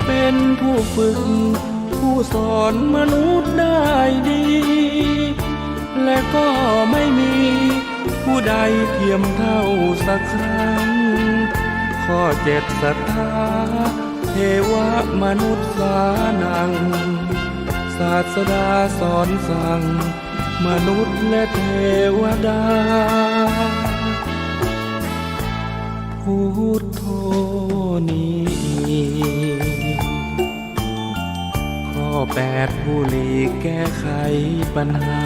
เป็นผู้ฝึกผู้สอนมนุษย์ได้ดีและก็ไม่มีผู้ใดเทียมเท่าสักครั้งข้อเจ็ดศรัทธาเทวมนุษย์สานังศาสดาสอนสั่งมนุษย์และเทวดาพุทโธนี้ข้อแปดผู้หลีกแก้ไขปัญหา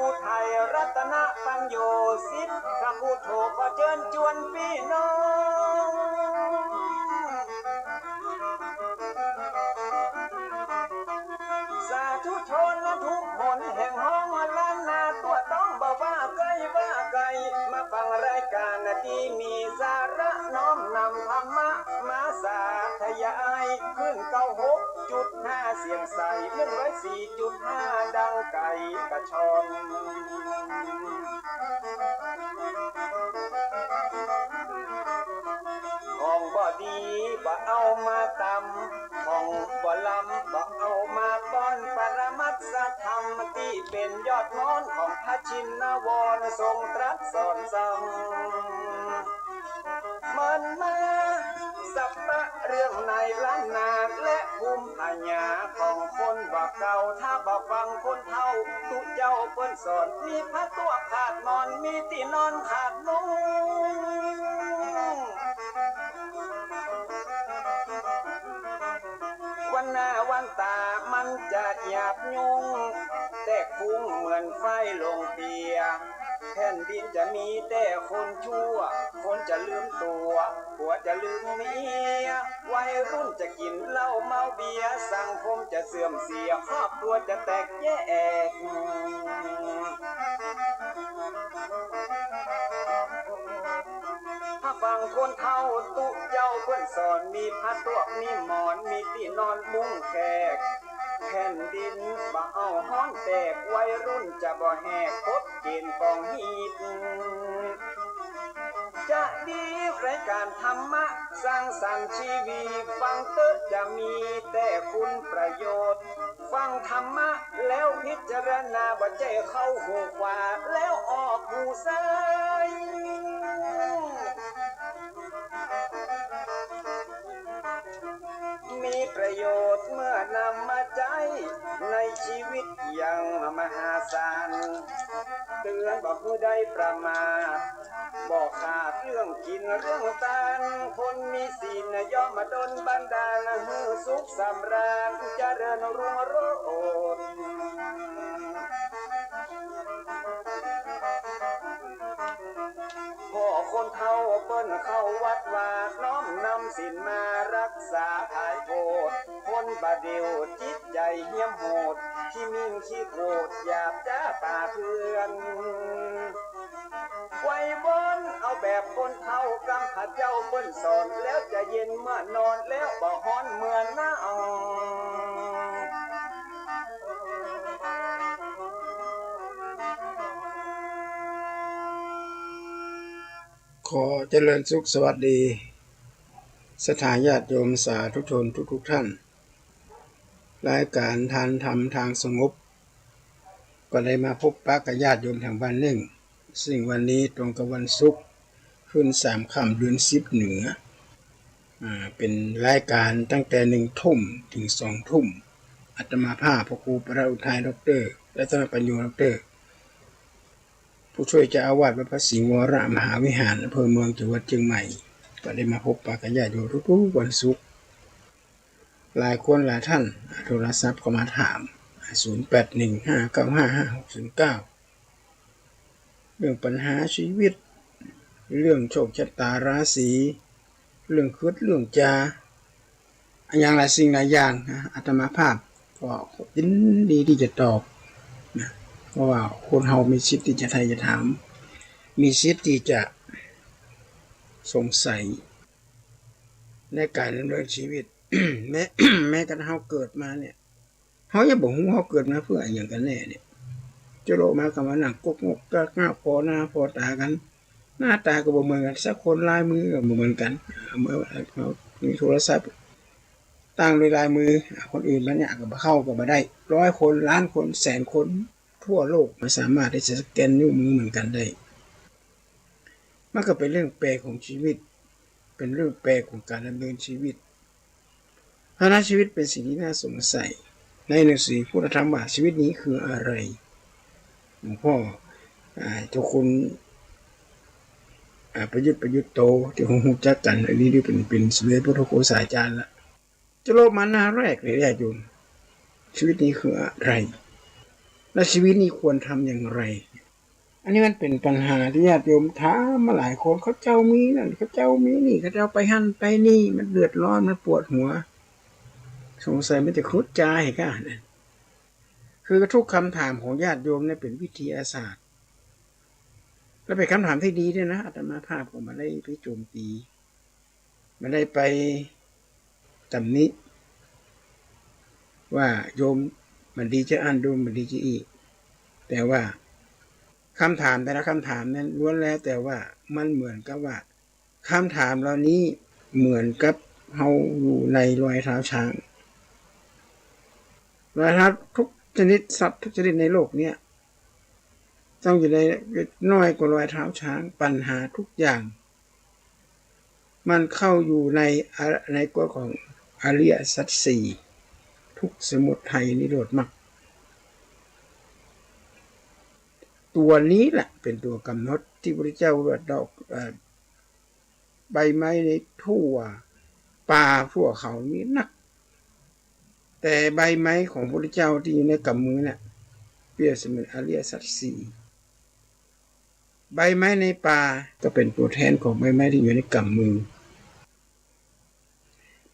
อุทัยรัตนปัญโยสิทธิ์พระพุทโธขอเชิญชวนพี่น้องสาธุชนทุกคนแห่งห้องล้านนาตัวต้องบอกว่าไกลว่าไกลมาฟังรายการที่มีสาระน้อมนำธรรมะมาสาธยายขึ้น96.5เสียงใส104.5ดังไก่กระชอนของบ่ดีบ่เอามาตำของบ่ลำบ่เอามาป้อนปรมัตถธรรมที่เป็นยอดมอนของพระชินวรทรงตรัสสอนซ้ำมันมาสัพพะเรื่องในล้านนาและภูมิปัญญาของคนบ่เก่าถ้าบ่ฟังคนเฒ่าทุกเจ้าเพิ่นสอนมีพระตัวขาดนอนมีที่นอนขาดนุ่งวันหน้าวันตามันจะหยาบยุ่งแตกฟุ้งเหมือนไฟลงเปียแผ่นดินจะมีแต่คนชั่วคนจะลืมตัวผัวจะลืมเมียวัยรุ่นจะกินเหล้าเมาเบียร์สังคมจะเสื่อมเสียครอบครัวจะแตกแยกถ้าฟังคนเฒ่าตุเจ้าเพื่อนสอนมีผ้าตัวมีหมอนมีที่นอนมุ้งแขกแผ่นดินบ่เอาห้อนแตกวัยรุ่นจะบ่แหกกฎเกณฑ์กองฮีตจะดีรายการธรรมะสร้างสรรค์ชีวิตฟังเตอะจะมีแต่คุณประโยชน์ฟังธรรมะแล้วพิจารณาบ่ใจเข้าหูขวาแล้วออกหูซ้ายมีประโยชน์เมื่อนำมาใช้ในชีวิตอย่างมหาศาลเตือนบอกผู้ใดประมาทบอกขาดเรื่องกินเรื่องทานคนมีศีลย่อมมาดลบันดาลให้สุขสำราญเจริญรุ่งโรจน์พ่อคนเฒ่าเปิ้นเข้าวัดวาดน้อมนำศีลมารักษาภายโพดคนบาเดียวจิตใจเหี้ยมโหดที่มิ่งขี้โกรธหยาบจ้าป่าเพื่อนไว้บนเอาแบบคนเฒ่ากำขัดเจ้าเปิ้นสอนแล้วจะเย็นเมื่อนอนแล้วบ่ฮ้อนเมื่อหน้าขอเจริญสุขสวัสดีสถานญาติโยมสาธุชนทุกท่านรายการทานธรรมทางสงบก็ได้มาพบปะกับญาติโยมทางบ้านหนึ่งซึ่งวันนี้ตรงกับวันศุกร์ขึ้น3 ค่ำเดือน10เหนือเป็นรายการตั้งแต่1 ทุ่มถึง2 ทุ่มอาตมาภาพพระครูประอุทัยดร.และท่านปัญโยดร.ผู้ช่วยเจ้าอาวาสวัดพระสิงห์วรมหาวิหารอำเภอเมืองจังหวัดเชียงใหม่ก็ได้มาพบปะกับญาติโยมทุกๆวันศุกร์หลายคนหลายท่านโทรศัพท์เข้ามาถาม0815955609เรื่องปัญหาชีวิตเรื่องโชคชะตาราศีเรื่องคืดเรื่องจาอย่างหลายสิ่งหลายอย่างอาตมาภาพก็ยินดีที่จะตอบนะ ราะว่าคนเฮามีสิทธิ์ที่จะไถ่จะถามมีสิทธิ์ที่จะสงสัยในการดำเนินชีวิต แม้ แม้กระทั่งเฮาเกิดมาเนี่ยเฮายังบ่ฮู้เฮาเกิดมาเพื่อหยังกันแน่เนี่ยจะโลมาก็มานั่งกกงกกักงาพอหน้าพอตากันหน้าตาก็บ่เหมือนกันสักคนลายมือก็บ่เหมือนกันเมื่อเรามีโทรศัพท์ตั้งด้วยลายมือคนอื่นมันเนี่ยก็บ่เข้าก็บ่ได้100คนล้านคนแสนคนทั่วโลกมันสามารถที่จะสแกนนิ้วมือเหมือนกันได้มันก็เป็นเรื่องแปลกของชีวิตเป็นเรื่องแปลกของการดำเนินชีวิตเพราะนั้นชีวิตเป็นสิ่งที่น่าสงสัยในหนังสือพุทธธรรมว่าชีวิตนี้คืออะไรหลวงพ่อเจ้าคุณประยุทธ์โตที่คงรู้จักกันอันนี้เป็นสมเด็จพระพุทธโฆษาจารย์ละจะโลกมาหน้าแรกเลยญาติโยมชีวิตนี้คืออะไรและชีวิตนี้ควรทำอย่างไรอันนี้มันเป็นปัญหาที่ญาติโยมถามมาหลายคนเขาเจ้ามีนั่นเขาเจ้ามีนี่เขาเจ้าไปหั่นไปนี่มันเดือดร้อนมันปวดหัวสงสัยมันจะครุฑใจกันคือทุกคำถามของญาติโยมเนี่ยเป็นวิทยาศาสตร์และเป็นคำถามที่ดีด้วยนะอาตมาภาพก็มาได้ไปโจมตีมาได้ไปตำหนิว่าโยมมันดีจะอ่านดูมันดีจะอีกแต่ว่าคำถามแต่ละคำถามนั้นล้วนแล้วแต่ว่ามันเหมือนกับว่าคำถามเหล่านี้เหมือนกับเฮาอยู่ในรอยเท้าช้างรอยเท้าทุกชนิดสัตว์ทุกชนิดในโลกเนี้ยต้องอยู่ในน้อยกว่ารอยเท้าช้างปัญหาทุกอย่างมันเข้าอยู่ในกฎของอริยสัจสี่ทุกสมุทัยนิโรธมรรคตัวนี้แหละเป็นตัวกำหนดที่พระพุทธเจ้าว่าดอกใบไม้ในทั่วป่าทั่วเขามีนักแต่ใบไม้ของพระพุทธเจ้าที่อยู่ในกำมือเนี่ยเปรียบเสมือนอริยสัจสี่ใบไม้ในป่าก็เป็นตัวแทนของใบไม้ที่อยู่ในกำมือ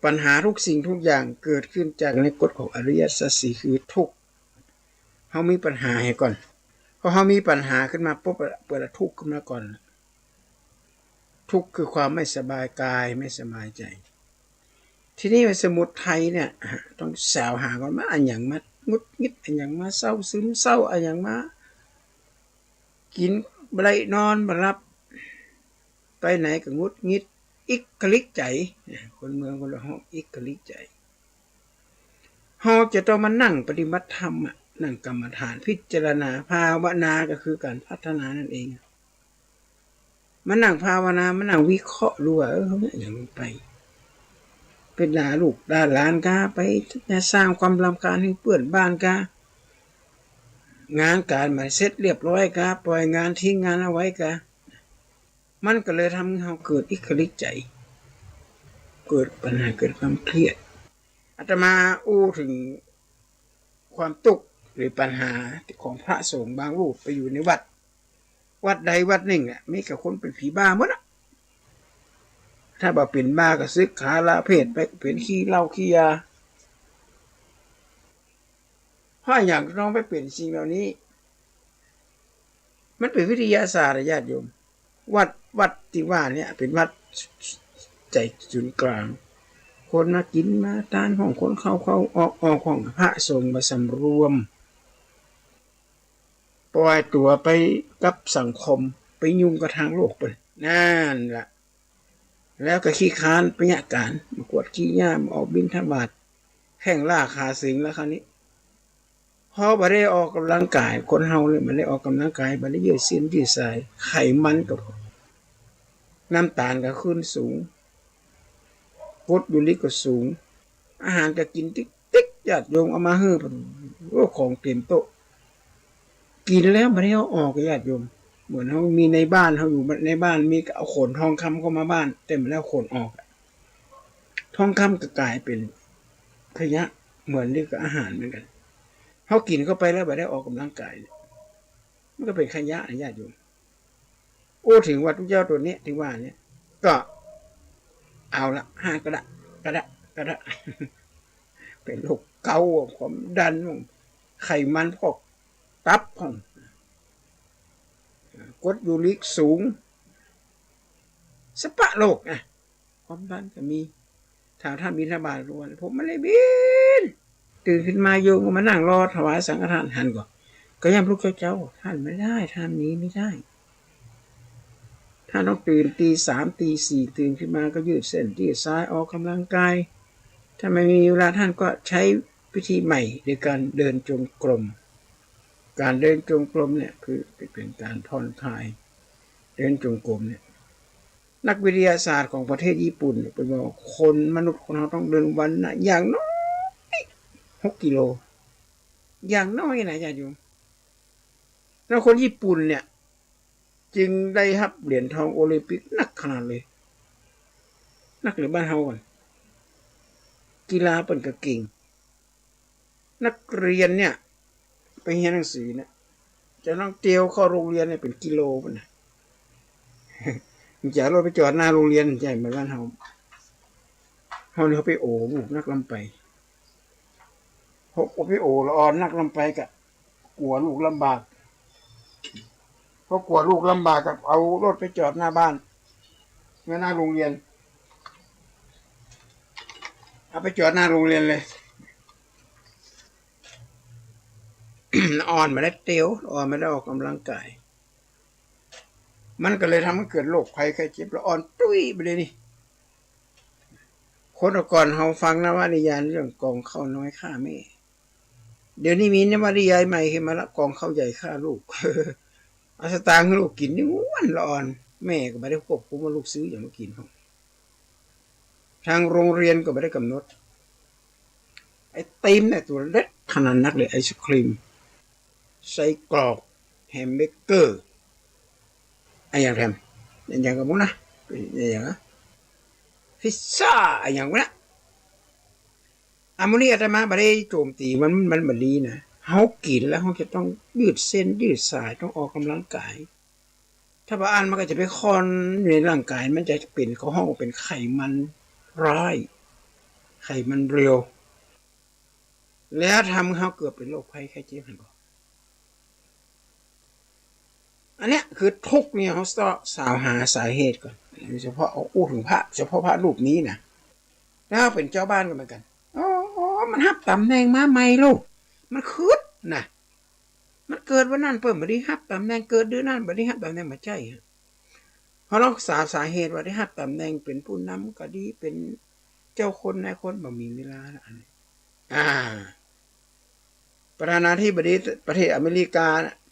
ปัญหาทุกสิ่งทุกอย่างเกิดขึ้นจากในกฎของอริยสัจสี่คือทุกข์เฮามีปัญหาให้ก่อนพอเฮามีปัญหาขึ้นมาปุ๊บเปิดทุกข์ขึ้นมาก่อนทุกข์คือความไม่สบายกายไม่สบายใจที่นี่สมุทัยเนี่ยต้องแสวหาก่อนว่าอันหยังมางุดงิดอันหยังมาเศร้าซึมเศร้าอันหยังมากินบ่ได้นอนบ่หลับไปไหนก็งุดงิดอิกกลิกใจคนเมืองคนละห้องอิกกลิกใจเฮาจะต้องมานั่งปฏิบัติธรรมนั่งกรรมฐานพิจารณาภาวนาก็คือการพัฒนานั่นเองมานั่งภาวนามานั่งวิเคราะห์ดูว่าเขาเนี่ยอย่างไปเป็นด่าลูกด่าหลานกาไปสร้างความรำคาญให้เพื่อนบ้านกางานการมาเสร็จเรียบร้อยกาปล่อยงานทิ้งงานเอาไว้กามันก็เลยทำให้เราเกิดอิกลิกใจเกิดปัญหาเกิดความเครียดอาตมาอู้ถึงความตุกข์หรือปัญหาของพระสงฆ์บางรูปไปอยู่ในวัดใดวัดหนึ่งมีกับคนเป็นผีบ้าหมดถ้าบ่เป็นบ้าก็ซึกขาลาเพศไปเป็นขี้เหล้าขี้ยาเพราะอย่างต้องไปเป็นสิ่งเหล่านี้มันเป็นวิทยาศาสตร์ญาติโยมวัดที่ว่าเนี่ยเป็นวัดใจศูนย์กลางคนมากินมาทานของคนเข้าออกของพระสงฆ์มาสำรวมปล่อยตัวไปกับสังคมไปยุ่งกับทางโลกไปนั่นแหละแล้วก็ขี้ค้านไปยะการมากวดขี้ย่ามออกบิณฑบาตแข่งล่าขาสิงแล้วคราวนี้พอบ่ได้ออกกำลังกายคนเฮาเลยมันได้ออกกำลังกายบ่ได้ยืดเส้นยืดสายไขมันกับน้ำตาลก็ขึ้นสูงฟอสฟอริกก็สูงอาหารก็กินติ๊กญาติโยมเอามาเฮ้อของเต็มโต๊ะกินแล้วบ่ได้เอาออกญาติโยมเหมือนเขามีในบ้านเขาอยู่ในบ้านมีเอาขนทองคำเข้ามาบ้านเต็มแล้วขนออกทองคำก็กลายเป็นขยะเหมือนเรียกอาหารเหมือนกันเขากินเข้าไปแล้วบ่ได้ออกกำลังกายมันก็เป็นขยะญาติโยมโอ้ถึงว่าทุกเจ้าตัวนี้ที่ว่าเนี่ยก็เอาละ5กระดะเป็นโรคเกาต์ความดันไขมันพอกตับของ กรดยูริกสูงสปะโลกนะความดันก็มีถ้าท่านบิณฑบาตรู้ว่าผมไม่ได้บินตื่นขึ้นมาโยมก็มานั่งรอถวายสังฆทานหันก่อนก็ย่ำลูกเจ้าท่านไม่ได้ท่านนี้ไม่ได้ท่านต้องตื่นตีสามตีสี่ตื่นขึ้นมาก็ยืดเส้นยืดซ้ายออกกำลังกายถ้าไม่มีเวลาท่านก็ใช้วิธีใหม่ในการเดินจงกรมการเดินจงกรมเนี่ยคือเป็นการผ่อนคลายเดินจงกรมเนี่ยนักวิทยาศาสตร์ของประเทศญี่ปุ่นเป็นว่าคนมนุษย์ของเราต้องเดินวันนะอย่างน้อย6 กิโลอย่างน้อยนะญาติโยมแล้วคนญี่ปุ่นเนี่ยจึงได้รับเหรียญทองโอลิมปิกนักขนาดเลยนักหรือบ้านเฮาก่อนกีฬาเป็นกระเก่งนักเรียนเนี่ยไปเรียนหนังสือเนี่ยจะต้องเตียวเข้าโรงเรียนเนี่ยเป็นกิโลป่ะนะจะรถไปจอดหน้าโรงเรียนใหญ่เหมือนบ้านเฮาเนี่ยเขาไปโอ้ลูกนักลำไปเขาไปโอ้ละออนนักลำไปกับกลัวลูกลำบากเพราะกลัวลูกลำบากกับเอารถไปจอดหน้าบ้านหน้าโรงเรียนเอาไปจอดหน้าโรงเรียนเลย อ่อนมาได้เตียวอ่อนมาได้ออกกำลังกายมันก็เลยทำให้เกิดโรคภัยไข้เจ็บแล้วอ่อนตุ้ยไปเลยนี่คนก่อนเราฟังนวนิยายเรื่องกองข้าวน้อยฆ่าแม่เดี๋ยวนี้มีนวนิยายใหม่ขึ้นมาละกองข้าวใหญ่ฆ่าลูก เอาสตางค์ให้ลูกกินนี่วันละอ่อนแม่ก็ไม่ได้ควบคุมว่าลูกซื้ออย่างมากินของทางโรงเรียนก็ไม่ได้กำหนดไอ้ตีมเนี่ยตัวเล็กขนาดนักเลยไอศครีมไส้กรอกแฮมเบอร์เกอร์ไอ้อย่างแฮมอย่างกับมุ้งนะอย่างนะพิซซ่าไอ้อย่างนั้นอามุนีอาตมาไม่ได้โจมตีมันแบบนี้นะเขากินแล้วเขาจะต้องยืดเส้นยืดสายต้องออกกำลังกายถ้าบางอันมันก็จะไปคอนในร่างกายมันจะเป็นเขาห้องเป็นไขมันร้ายไขมันเร็วแล้วทำเขาเกิดเป็นโรคภัยไข้เจ็บหันก่อนอันเนี้ยคือทุกเนี่ยเขาต้องสาวหาสาเหตุก่อนเฉพาะเอาอู้ถึงพระเฉพาะพระรูปนี้นะแล้วเป็นเจ้าบ้านก็เหมือนกันอ๋อมันฮับตำแหน่งมาใหม่ลูกมันคืดนะมันเกิดวันนั้นเปิดมาได้ฮับตำแหน่งเกิดเดือนนั้นมาได้ฮับตำแหน่งมาใจเพราะเราสาเหตุว่าได้ฮับตำแหน่งเป็นผู้นำก็ดีเป็นเจ้าคนนายคนบ่มีเวลาละอันนี้ประธานาธิบดีประเทศอเมริกา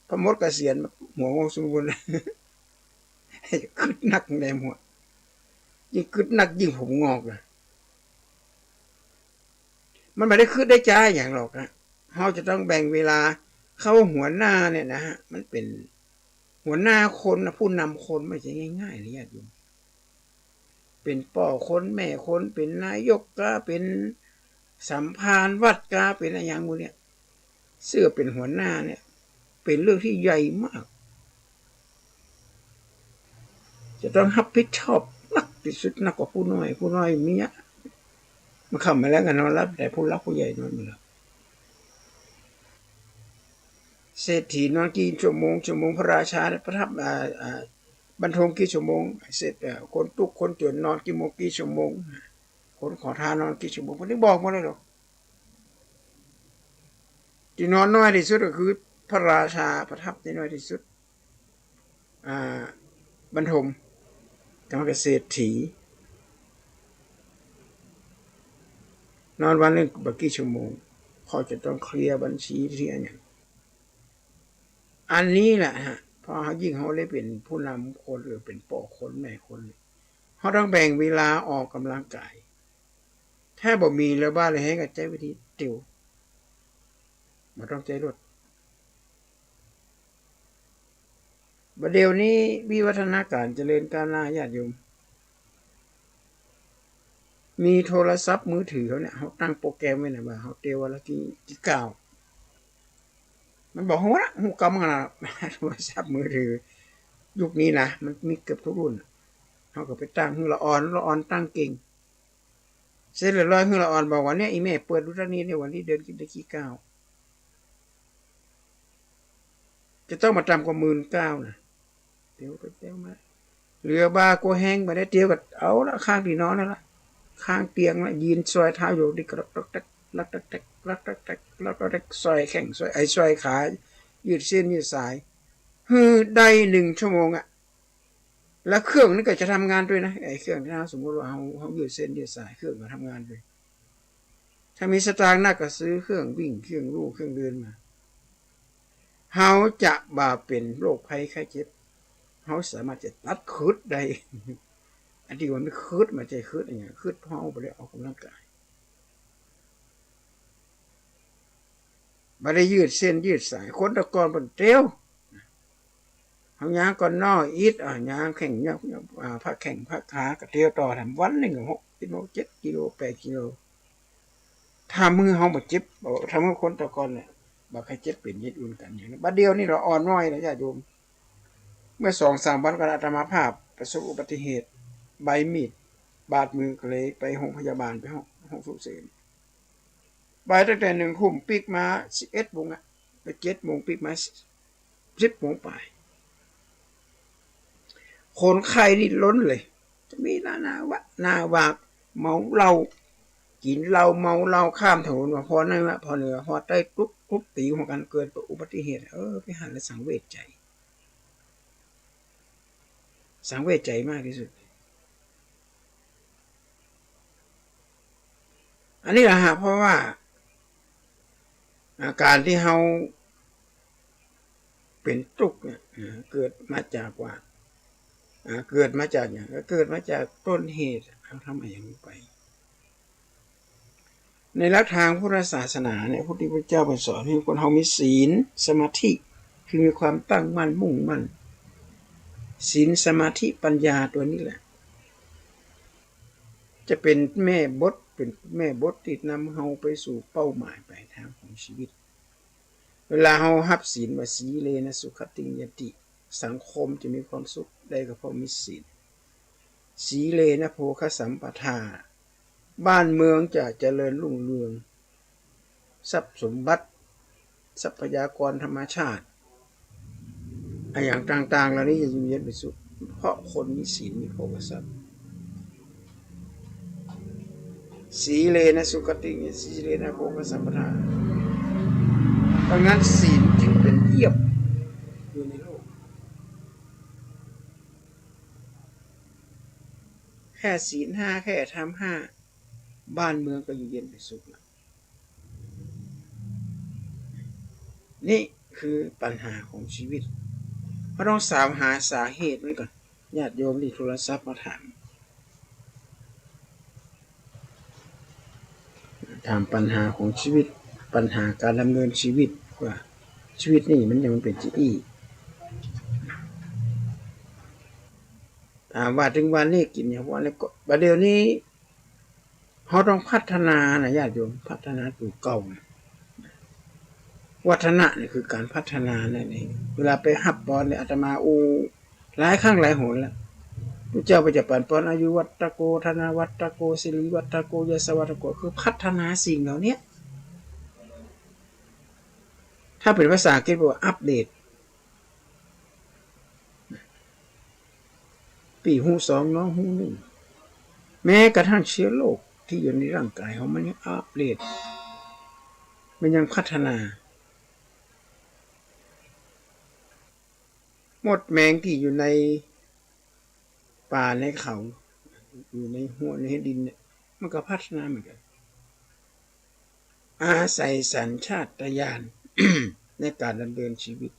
พระมดเกษียณหัวงงสมบูรณ์คึดนักในหัวยิ่งคึดนักยิ่งผมงอกเลยมันไม่ได้คึดได้ใจอย่างหรอกนะเขาจะต้องแบ่งเวลาเข้าหัวหน้าเนี่ยนะฮะมันเป็นหัวหน้าคนนะผู้นำคนไม่ใช่ง่ายๆเลยญาติโยมเป็นป่อคนแม่คนเป็นนายกก็เป็นสัมภารวัดก็เป็นอะไรอย่างมูเนี่ยเสื้อเป็นหัวหน้าเนี่ยเป็นเรื่องที่ใหญ่มากจะต้องรับผิดชอบนักที่สุดนักกว่าผู้น้อยมีอ่ะมาเข้ามาแล้วกันนอนรับแต่ผู้รักผู้ใหญ่นอนมาแล้วเศรษฐีนอนกี่ชั่วโมงพระราชาประทับบรรทมกี่ชั่วโมงเสร็จคนทุกคนจนนอนกี่ชั่วโมงคนขอทานนอนกี่ชั่วโมงคนนี้บอกมาเลยหรอกที่นอนน้อยที่สุดก็คือพระราชาประทับที่น้อยที่สุดบรรทมจังหวัดเศรษฐีนอนวันหนึ่งกี่ชั่วโมงพอจะต้องเคลียร์บัญชีที่อันนี้แหละฮะพอเขายิ่งเขาได้เป็นผู้นำคนหรือเป็นป่อคนแม่คนเขาต้องแบ่งเวลาออกกำลังกายถ้าบ่มีแล้วบ้านเลยให้กับใจวิธีติวมาต้องใจรถบัดเดี๋ยวนี้วิวัฒนาการเจริญก้าวหน้าญาติโยมมีโทรศัพท์มือถือเขาเนี่ยเขาตั้งโปรแกรมไว้นะว่าเขาเตียววันละกี่ก้าวมันบอกว่าหูกำมันนะโทรศัพท์มือถือยุคนี้นะมันมีเกือบทุกรุ่นเขาก็ไปตั้งหูละอ่อนตั้งเก่งเสร็จเรียบร้อยหูละอ่อนบอกว่าเนี่ยอีแม่เปิดดูท่านี้ในวันนี้เดินกินได้กี่ก้าวจะต้องมาจำกว่า19,000นะ เตียวไปเตียวมาเรือบาก็แห้งมาได้เตียวก็เอาละข้างที่นอนนั่นละข้างเตียงละยืนซอยเท้าอยู่ดิกรักตักตักรักตักตักรักตักตักรักตักตักซอยแข่งซอยซอยขายืดเส้นยืดสายได้1 ชั่วโมงอะแล้วเครื่องนี่ก็จะทำงานด้วยนะไอ้เครื่องที่เราสมมติว่าเขายืดเส้นยืดสายเครื่องก็ทำงานด้วยถ้ามีสตางค์น่าก็ซื้อเครื่องวิ่งเครื่องลู่เครื่องเดินมาเขาจะบ่าเป็นโรคภัยไข้เจ็บเขาสามารถจะตัดคืดได้อันที่มันคืดมาใจคืดอะไรเงี้ยคืดเพราะเอาไปเลยออกกำลังกายไม่ได้ยืดเส้นยืดสายคนตะกอนบนเตี้ยวเขาย่างก่อนนออีดย่างแข่งเนี่ยพักแข่งพักขากระเตี้ยวต่อทำวัน1 6 กิโล7 กิโล8 กิโลถ้ามือเขาบดเจ็บถ้ามือคนตะกอนเนี่ยบางใครเจ็บเป็นยืดอุ่นกันอย่างนี้บัดเดียวนี่เราอ่อนน้อยนะญาติโยมเมื่อ2-3 วันก็อาตมาภาพประสบอุบัติเหตุใบมีดบาดมือก็เลยไปห้องพยาบาลไปห้องฉุกเฉินไปตั้งแต่1 ทุ่มปิกมา11 โมงอะไป7 โมงปิกมา10 โมงไปคนไข้นี่ล้นเลยจะมีหน้าวากเมาเหล้ากินเหล้าเมาเหล้าข้ามถนนว่าพอนั่นละพอเหนือพอใต้ทุบตีของกันเกิดอุบัติเหตุไปหันและสังเวชใจสังเวชใจมากที่สุดอันนี้แหละฮะเพราะว่าอาการที่เราเป็นทุกข์เนี่ยเกิดมาจากว่าเกิดมาจากอย่างก็เกิดมาจากต้นเหตุเขาทำอะไรอย่างนี้ไปในหลักทางพุทธศาสนาเนี่ยพระพุทธเจ้าสอนให้คนเรามีศีลสมาธิคือมีความตั้งมั่นมุ่งมั่นศีลสมาธิปัญญาตัวนี้แหละจะเป็นแม่บทที่นำเราไปสู่เป้าหมายปลายทางของชีวิตเวลาเราหับศีลว่าสีเลนะสุขติยติสังคมจะมีความสุขได้ก็เพราะมีศีลสีเลนะโภคสัมปทาบ้านเมืองจะเจริญรุ่งเรืองทรัพย์สมบัติทรัพยากรธรรมชาติอย่างต่างๆเหล่านี้จะยิ่งเย็นไปสุดเพราะคนมีศีลมีโภคทรัพย์สีเลนะสุขติสีเลนะโภคสัมปทาดังนั้นศีลจึงเป็นเยี่ยมอยู่ในโลกแค่ศีล5แค่ทำ5บ้านเมืองก็อยู่เย็นเป็นสุขแล้วนี่คือปัญหาของชีวิตเราต้องสาวหาสาเหตุไว้ก่อนญาติโยมที่โทรศัพท์มาถามปัญหาของชีวิตปัญหาการดำเนินชีวิตว่าชีวิตนี่มันยังเป็นจีถามว่าถึงวันนี้กินอย่างว่าแล้วก็ประเดี๋ยวนี้เขาต้องพัฒนานะญาติโยมพัฒนาตัวเก่านะวัฒนะนี่คือการพัฒนานั่นเองเวลาไปหับบอลเนี่ยอาตมาหลายครั้งหลายหนแล้วพระเจ้าไปจะปั่นปอนอายุวัตโกธนาวัตโกศิริวัตโกยศวัตโกคือพัฒนาสิ่งเหล่านี้ถ้าเป็นภาษาอังกฤษว่าอัปเดตปีหู2น้องหู1แม้กระทั่งเชื้อโรคที่อยู่ในร่างกายของมันยังอัปเดตมันยังพัฒนาหมดแมงที่อยู่ในป่าในเขาอยู่ในหัวในดินเนี่ยมันก็พัฒนาเหมือนกันอาศัยสัญชาตญาณ ในการดำเนินชีวิต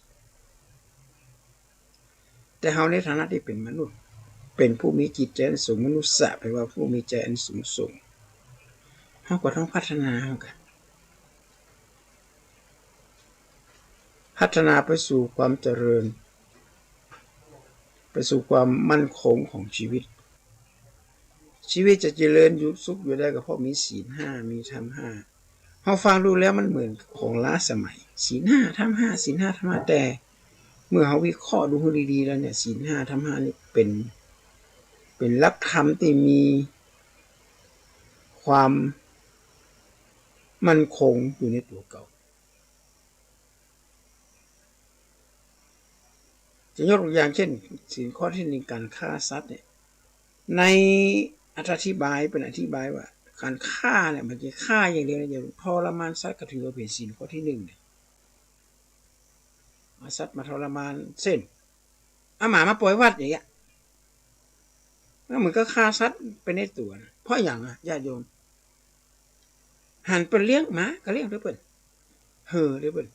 แต่เราในฐานะที่เป็นมนุษย์เป็นผู้มีจิตใจอันสูงมนุษย์แปลว่าผู้มีใจอันสูงส่งเราก็ต้องพัฒนากันพัฒนาไปสู่ความเจริญไปสู่ความมั่นคงของชีวิตจะเจริญอยู่สุขอยู่ได้ก็เพราะมีศีล5มีธรรม5เราฟังดูแล้วมันเหมือนของล้าสมัยศีล5ธรรม5ศีล5ธรรม5แต่เมื่อเราวิเคราะห์ดูให้ดีๆแล้วเนี่ยศีล5ธรรม5นี่เป็นหลักธรรมที่มีความมั่นคงอยู่ในตัวเก่า จะยกตัวอย่างเช่นศีลข้อที่หนึ่งการฆ่าสัตว์เนี่ยในอธิบายเป็นอธิบายว่าการฆ่าเนี่ยมันจะฆ่าอย่างเดียวอย่างทรมานสัตว์ก็ถือว่าเป็นศีลข้อที่หนึ่งเนี่ยเอาสัตว์มาทรมานเส้นเอาหมามาปล่อยวัดอย่างเงี้ยแล้วเหมือนก็ฆ่าสัตว์ไปในตัวนะเพราะอย่างญาติโยมหันเป็นเลี้ยงหมาก็เลี้ยงด้วยเปิ้นด้วยเปิ้น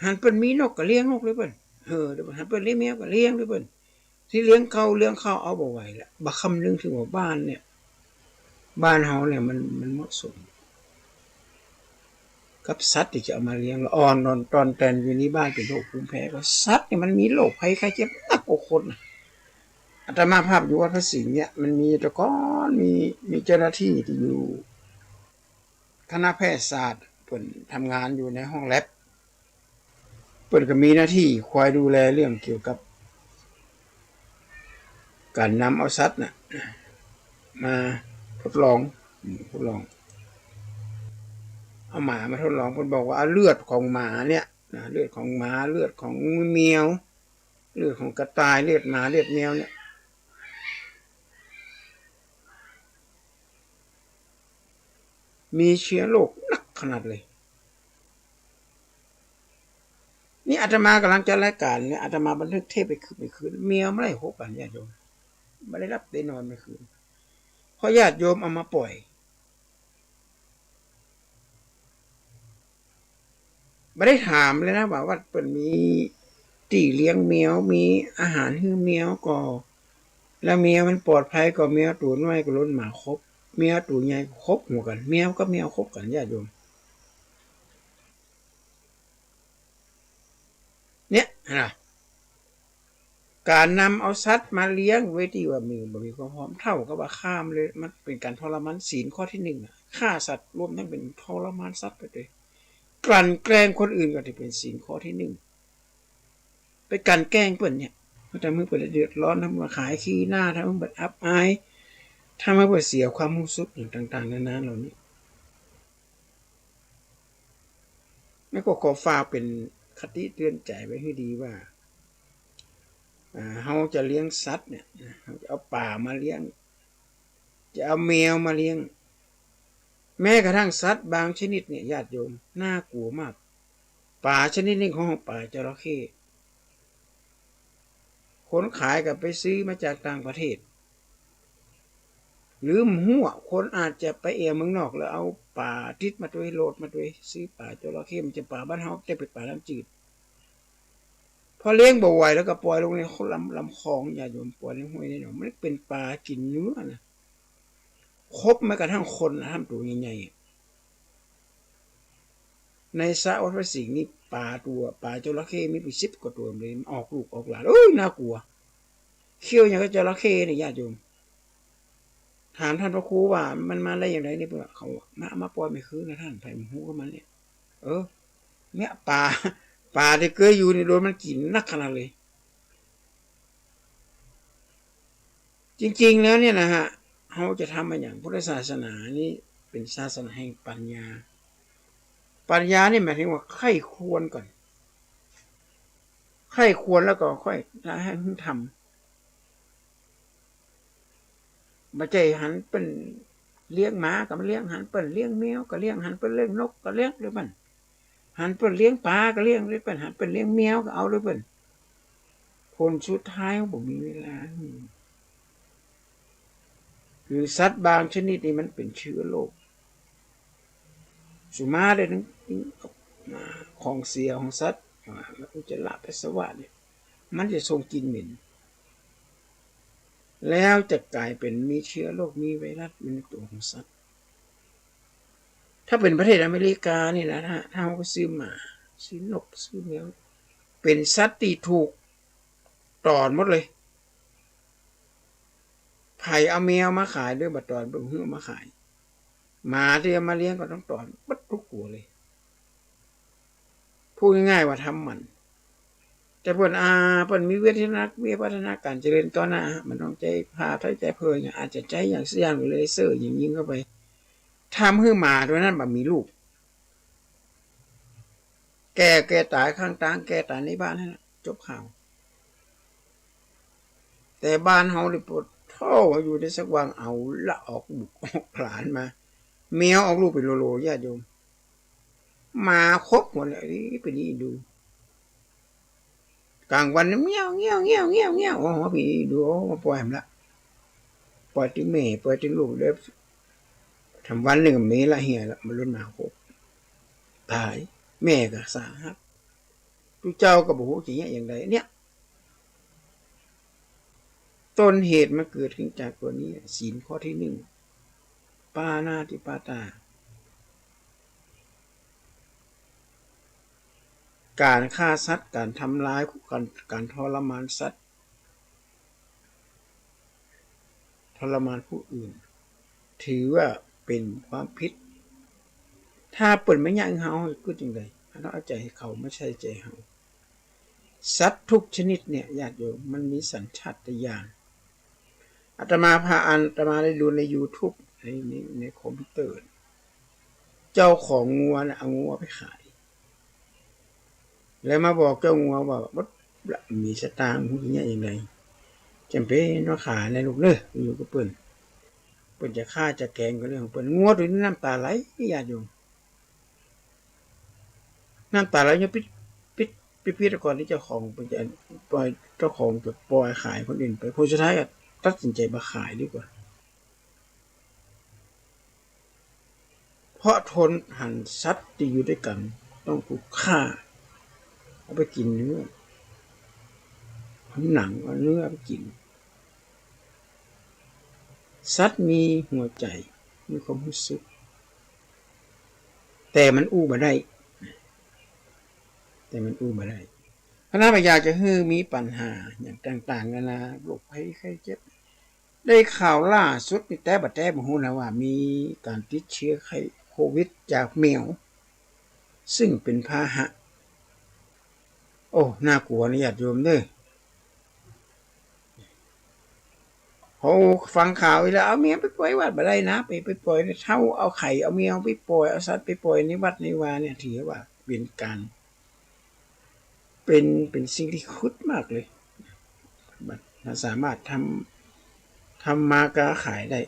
หันเป็นมีนกก็เลี้ยงนกด้วยเปิ้นด้วยเปิ้นหันเป็นเลี้ยงแมวก็เลี้ยงด้วยเปิ้นที่เลี้ยงเขาเอาบ่ไหวละบักคำนึงถึงว่าบ้านเนี่ยบ้านเฮาเนี่ยมันเหมาะสมกับสัตว์ที่จะเอามาเลี้ยงละอ่อนตอนแต่อยู่ในบ้านเป็นโรคภูมิแพ้ก็สัตว์เนี่ยมันมีโรคภัยไข้เจ็บหนักกว่าคนอาตมาภาพอยู่วัดพระสิงห์เนี่ยมันมีแต่ก่อนมีเจ้าหน้าที่ที่อยู่คณะแพทยศาสตร์เพิ่นทำงานอยู่ในห้องแลบเพิ่นก็มีหน้าที่คอยดูแลเรื่องเกี่ยวกับการนำเอาสัตว์น่ะมาทดลองเอาหมามาทดลองเพิ่นบอกว่าเอาเลือดของหมาเนี่ยเลือดของหมาเลือดของแมวเลือดของกระต่ายเลือดหมาเลือดแมวเนี่ยมีเชื้อโรคหนักขนาดเลยนี่อาตมากำลังจะรายการเนี่ยอาตมาบันทึกเทปไปคืนแมวไม่ได้หกกันญาติโยมไม่ได้รับได้นอนไปคืนเพราะญาติโยมเอามาปล่อยไม่ได้ถามเลยนะว่าเปิดมีตีเลี้ยงแมวมีอาหารให้แมวก็แล้วแมวมันปลอดภัยก็แมวตัวน้อยก็ล้นหมาครบแมวตัวใหญ่ครบหมดกันแมวก็แมวครบกันญาติโยมเนี่ยนะการนำเอาสัตว์มาเลี้ยงไว้ที่ว่ามีความพร้อมเท่ากับว่าข้ามเลยมันเป็นการทรมานศีลข้อที่หนึ่งฆ่าสัตว์รวมทั้งเป็นทรมานสัตว์ไปเลยกลั่นแกล้งคนอื่นก็จะเป็นศีลข้อที่หนึ่งไปกันแกล้งเปิ่นเนี่ยเขาทำให้เปิ่นเดือดร้อนทำให้ขายขี้หน้าทำให้เปิ่นอับอายทำให้เปิ่นเสียความรู้สึกอย่างต่างๆนานาเหล่านี้แม่ก็ขอฝากเป็นคติเตือนใจไว้ให้ดีว่าเขาจะเลี้ยงสัตว์เนี่ยเขาจะเอาป่ามาเลี้ยงจะเอาแมวมาเลี้ยงแม้กระทั่งสัตว์บางชนิดเนี่ยญาติโยมน่ากลัวมากป่าชนิดนี้ของป่าจระเข้คนขายกับไปซื้อมาจากต่างประเทศหรือหัวคนอาจจะไปเมืองนอกแล้วเอาป่าติดมาด้วยโหลดมาด้วยซื้อป่าจระเข้มันจะป่าบ้านเฮาจะเป็นป่าน้ำจืดพอเลี้ยงบ่ไหวแล้วก็ปล่อยลงในลำคลองอย่าโยมปล่อยในห้วยในหนองมันเป็นปลากินเนื้อนะครบแม้กระทั่งคนทำตัวใหญ่ๆในสระวัดพระสิงห์นี่ปลาจระเข้มีเป็น10 กว่าตัวเลยออกลูกออกหลานน่ากลัวเขี้ยวอย่างกับจระเข้เนี่ยญาติโยมถามท่านพระครูว่ามันมาได้อย่างไรเนี่ยเพื่อเขามาปล่อยไม่คืนนะท่านไผ่หูก็มันเนี่ยเนี่ยปลาที่เคยอยู่ในโดนมันกินนักขนาดเลยจริงๆแล้วเนี่ยนะฮะเขาจะทำมาอย่างพุทธศาสนานี้เป็นศาสนาแห่งปัญญาเนี่ยหมายถึงว่าไข้ควรก่อนไข้ควรแล้วก็ค่อยให้ทำมาใจหันเป็นเลี้ยงหมากับเลี้ยงหันเป็นเลี้ยงแมวก็เลี้ยงหันเป็นเลี้ยงนกก็เลี้ยงหรือมันหันเป็นเลี้ยงปลาก็เลี้ยงหรือเป็นหันเป็นเลี้ยงแมวก็เอาหรือเป็นผลสุดท้ายผมมีเวลาคือสัตว์บางชนิดนี่มันเป็นเชื้อโรคสุมาเลยทั้งของเสียของสัตว์แล้วอุจจาระปัสสาวะเนี่ยมันจะส่งกลิ่นเหม็นแล้วจะกลายเป็นมีเชื้อโรคมีไวรัสในตัวของสัตว์ถ้าเป็นประเทศอเมริกานี่นะถ้าเขาก็ซื้อหมาซื้อนกซื้อแมวเป็นสัตว์ที่ถูกตอนหมดเลยไผ่เอาแมวมาขายด้วยบัตรตอนเบิ่งหื้อมาขายหมาที่เอามาเลี้ยงก็ต้องตอนบัดทุกตัวเลยพูดง่ายๆว่าทำมันแต่เพิ่นมีพัฒนาการเจริญก้าวหน้ามันต้องใจพาใจเพลินอาจจะใจอย่างเสี้ยงเลยเซอร์ยิงเข้าไปทำให้หมาตัวนั้นแบบมีลูกแกตายข้างตางแกตายในบ้านนั่นแหละจบข่าว แต่บ้านเฮานี่ปวดท่ออยู่ได้สักวังเอาละออกบุกออกหลานมาแมวออกลูกเป็นโลๆญาติโยมมาครบหมดเลยนี่ไปนี่ดูกลางวันเงี้ยวเงี้ยวเงี้ยวเงี้ยวเงี้ยวอ๋อพี่ดูมาปล่อยมันละปล่อยถึงแม่ปล่อยถึงลูกเลยทำวันหนึ่งเมละเหี่ยละมันรุ่นมาครบตายแม่ก็สาหัสทุกเจ้าก็บอกว่าอย่างเงี้ยอย่างไรเนี่ยต้นเหตุมาเกิดขึ้นจากตัวนี้ศีลข้อที่หนึ่งปาณาติปาตาการฆ่าสัตว์การทำร้ายการทรมานสัตว์ทรมานผู้อื่นถือว่าเป็นความผิดถ้าเปิดไม่ย่างเฮาก็จริงเลยเราเอาใจให้เขาไม่ใช่ใจเฮาสัตว์ทุกชนิดเนี่ยญาติโยมมันมีสัญชาตญาณอาตมาได้ดูใน YouTube ในคอมพิวเตอร์เจ้าของงัวนะเอางัวไปขายแล้วมาบอกเจ้างัวว่ามีสตางค์พวกนี้อย่างไรจำเป็นว่าขายในลูกเด้ออยู่กับเปิ้นจะฆ่าจะแกงก็เรื่องของเปิ้นงัวตัวนี้น้ำตาไหลญาติโยมน้ำตาไหลเนี่ยปิดก่อนที่เจ้าของเปิ้นจะปล่อยเจ้าของจะปล่อยขายคนอื่นไปผู้สุดท้ายก็ตัดสินใจมาขายดีกว่าเพราะทนหันสัตว์ที่อยู่ด้วยกันต้องถูกฆ่าเอาไปกินเนื้อหนังเอาเนื้อไปกินสัตว์มีหัวใจมีความรู้สึกแต่มันอู้มาได้พระนาพยาจะฮือมีปัญหาอย่างต่างๆนานาโรคภัยไข้เจ็บได้ข่าวล่าสุดนี่แต่บ่ฮู้นะว่ามีการติดเชื้อโควิดจากแมวซึ่งเป็นพาหะโอ้น่ากลัวนะญาติโยมเด้อเขาฟังข่าวแล้วเอาเมียไปปล่อยวัดบ่ได้นะไปปล่อยเท่าเอาไข่เอาเมียไปปล่อยเอาสัตว์ไปปล่อยในวัดในวาเนี่ยถือว่าเป็นการเป็นสิ่งที่คุดมากเลยมันสามารถทำมาค้าขายได้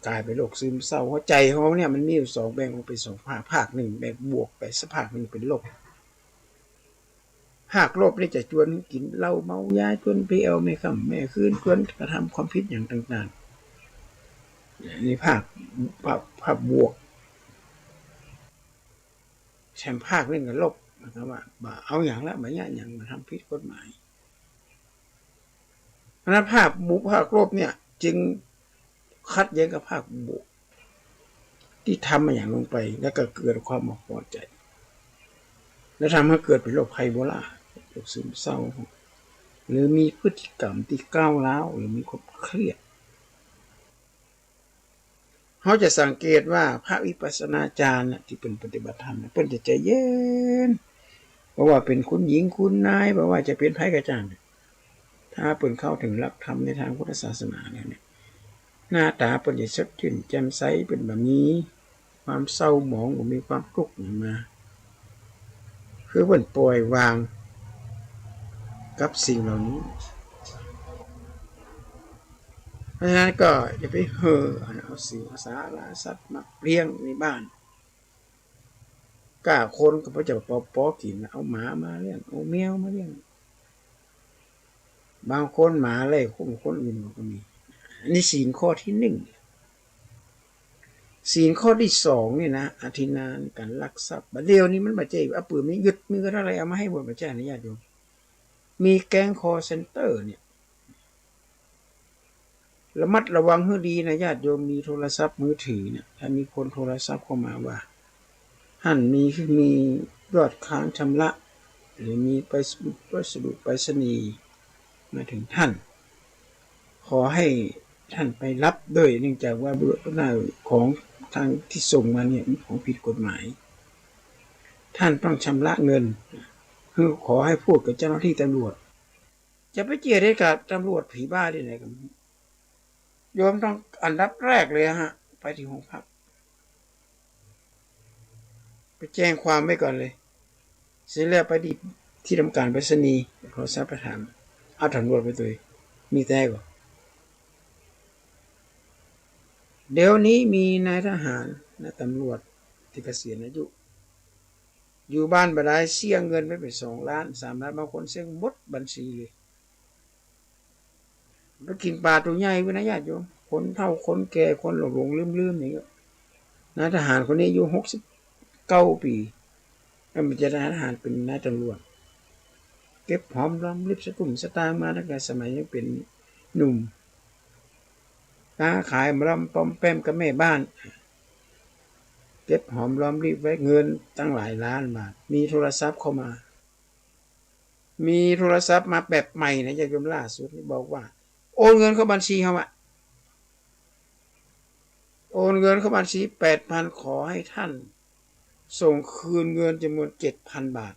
กลายเป็นโรคซึมเศร้าหัวใจเขาเนี่ยมันมีอยู่สองแบ่งออกเป็นสองภาคหนึ่งแบ่งบวกไปสักภาคหนึ่งเป็นลบภาคลบนี่จะชวนกินเหล้าเมายาชวนไปเอาแม่ค่ำแม่คืนชวนกระทำความผิดอย่างต่างๆนี่ภาคบวกแชมภาคเรื่องกับลบนะครับว่าเอาอย่างละมาอย่างมาทำผิดกฎหมายเพราะนั้นภาคลบเนี่ยจึงคัดแย้งกับภาคบวกที่ทำมาอย่างลงไปแล้วก็เกิดความไม่พอใจแล้วทำให้เกิดเป็นโรคไบโพล่าโรคซึมเศร้าหรือมีพฤติกรรมที่ก้าวร้าวหรือมีความเครียดเขาจะสังเกตว่าพระวิปัสสนาจารย์ที่เป็นปฏิบัติธรรมเพิ่นจะใจเย็นเพราะว่าเป็นคุณหญิงคุณนายเพราะว่าจะเป็นไผกระจางถ้าเพิ่นเข้าถึงหลักธรรมในทางพุทธศาสนาแล้วเนี่ยหน้าตาเพิ่นจะสดชื่นแจ่มใสเป็นแบบนี้ความเศร้าหมองมีความทุกข์มาคือเพิ่นปล่อยวางกับสิ่งเหล่านี้เพราะฉะนั้นก็อย่าไปเอาสิ่งสาระสัตว์มาเลี้ยงในบ้านกล้าคนก็เพราะจะปอกินเอาหมามาเลี้ยงเอาแมวมาเลี้ยงบางคนหมาไล่คนอื่นก็มีอันนี้ศีลข้อที่หนึ่งศีลข้อที่สองนี่นะอธินาการลักทรัพย์บัดเดียวนี้มันบาดเจ็บเอาปืนไม่ยึดมืออะไรเอามาให้บวชมาแจ้งญาติโยมมีแก๊งคอเซ็นเตอร์เนี่ยระมัดระวังให้ดีนะญาติโยมมีโทรศัพท์มือถือเนี่ยถ้ามีคนโทรศัพท์เข้ามาว่าท่านมียอดค้างชำระหรือมีไปพัสดุไปรษณีย์มาถึงท่านขอให้ท่านไปรับด้วยเนื่องจากว่าบุรุษของทางที่ส่งมาเนี่ยเป็นของผิดกฎหมายท่านต้องชำระเงินคือขอให้พูดกับเจ้าหน้าที่ตำรวจจะไปเจียดให้กับตำรวจผีบ้าได้ไหนกันโยมต้องอันดับแรกเลยฮะไปที่ห้องพักไปแจ้งความไว้ก่อนเลยเสร็จแล้วไปที่ทำการไปรษณีย์ขอทราบประถามเอาตำรวจไปตัว มีแต่ก็เดี๋ยวนี้มีนายทหารนายตำรวจที่เกษียณอายุอยู่บ้านบ่ได้เสี่ยงเงินไปเป็น2 ล้าน3 ล้านบางคนเสี่ยงหมดบัญชีเลยไปกินปลาตัวใหญ่ไว้นะญาติโยมคนเฒ่าคนแก่คนหลงลืมๆอย่างเงี้ยนายทหารคนนี้อายุ69 ปีแล้วมันจะได้ทหารเป็นนายตำรวจเก็บหอมรอมริบสตุ้มสตางค์มาตั้งแต่สมัยยังเป็นหนุ่มค้าขายมารำปอมแปมกับแม่บ้านเก็บหอมรอมริบไว้เงินตั้งหลายล้านบาทมีโทรศัพท์เข้ามามีโทรศัพท์มาแบบใหม่นะญาติโยมล่าสุดนี่บอกว่าโอนเงินเข้าบัญชีเขาอะโอนเงินเข้าบัญชี 8,000 ขอให้ท่านส่งคืนเงินจำนวน 7,000 บาท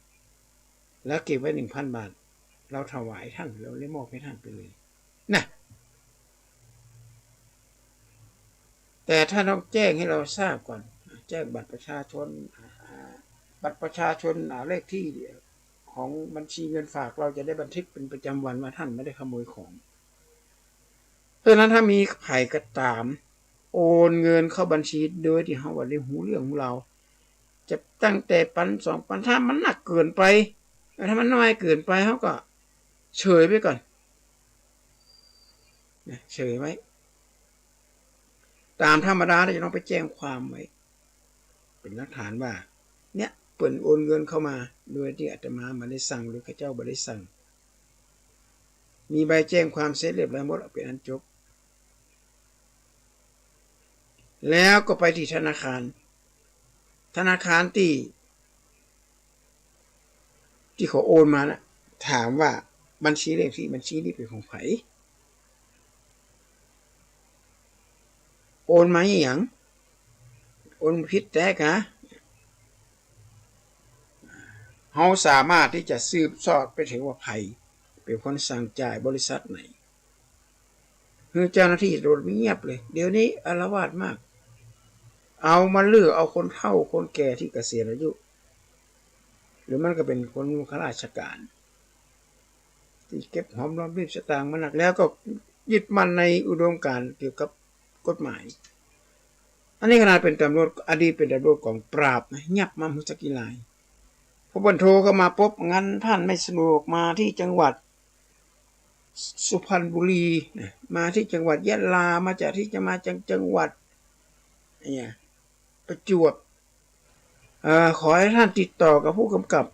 แล้วเก็บไว้ 1,000 บาทเราถวายท่านเราเลยมอบให้ท่านไปเลยนะแต่ถ้าต้องแจ้งให้เราทราบก่อนแจ้งบัตรประชาชนเลขที่ของบัญชีเงินฝากเราจะได้บันทึกเป็นประจำวันว่าท่านไม่ได้ขโมยของเพราะนั้นถ้ามีไผ่กระตามโอนเงินเข้าบัญชีโดยที่เขาว่าได้หูเรื่องของเราจะตั้งแต่1,000 2,000ถ้ามันหนักเกินไปถ้ามันน้อยเกินไปเขาก็เฉยไปก่อนเฉยไว้ตามธรรมดาเราจะต้องไปแจ้งความไว้เป็นหลักฐานว่าเนี่ยเปิ่นโอนเงินเข้ามาโดยที่อาตมาไม่ได้สั่งหรือข้าเจ้าไม่ได้สั่งมีใบแจ้งความเสร็จเรียบร้อยหมดเป็นอันจบแล้วก็ไปที่ธนาคารที่เขาโอนมานะถามว่าบัญชีเลขที่บัญชีนี้เป็นของไผโอนมาอย่างโอนผิดแท้กะเขาสามารถที่จะสืบสอดไปถึงว่าไผเป็นคนสั่งจ่ายบริษัทไหนคือเจ้าหน้าที่โดนเงียบเลยเดี๋ยวนี้อาละวาดมากเอามาเลือกเอาคนเฒ่าคนแก่ที่เกษียณอายุหรือมันก็เป็นคนข้าราชการที่เก็บหอมรอมริบสตางค์มาหนักแล้วก็ยึดมั่นในอุดมการณ์เกี่ยวกับกฎหมายอันนี้ขนาดเป็นตำรวจอดีตเป็นตำรวจกองปราบนะยับมามุสกิลายพอบนโทรเข้ามาปุ๊บงั้นท่านไม่สะดวกมาที่จังหวัดสุพรรณบุรีมาที่จังหวัดยะลามาจากที่จะมาจังหวัดเนี่ยประจวบขอให้ท่านติดต่อกับผู้กำกับ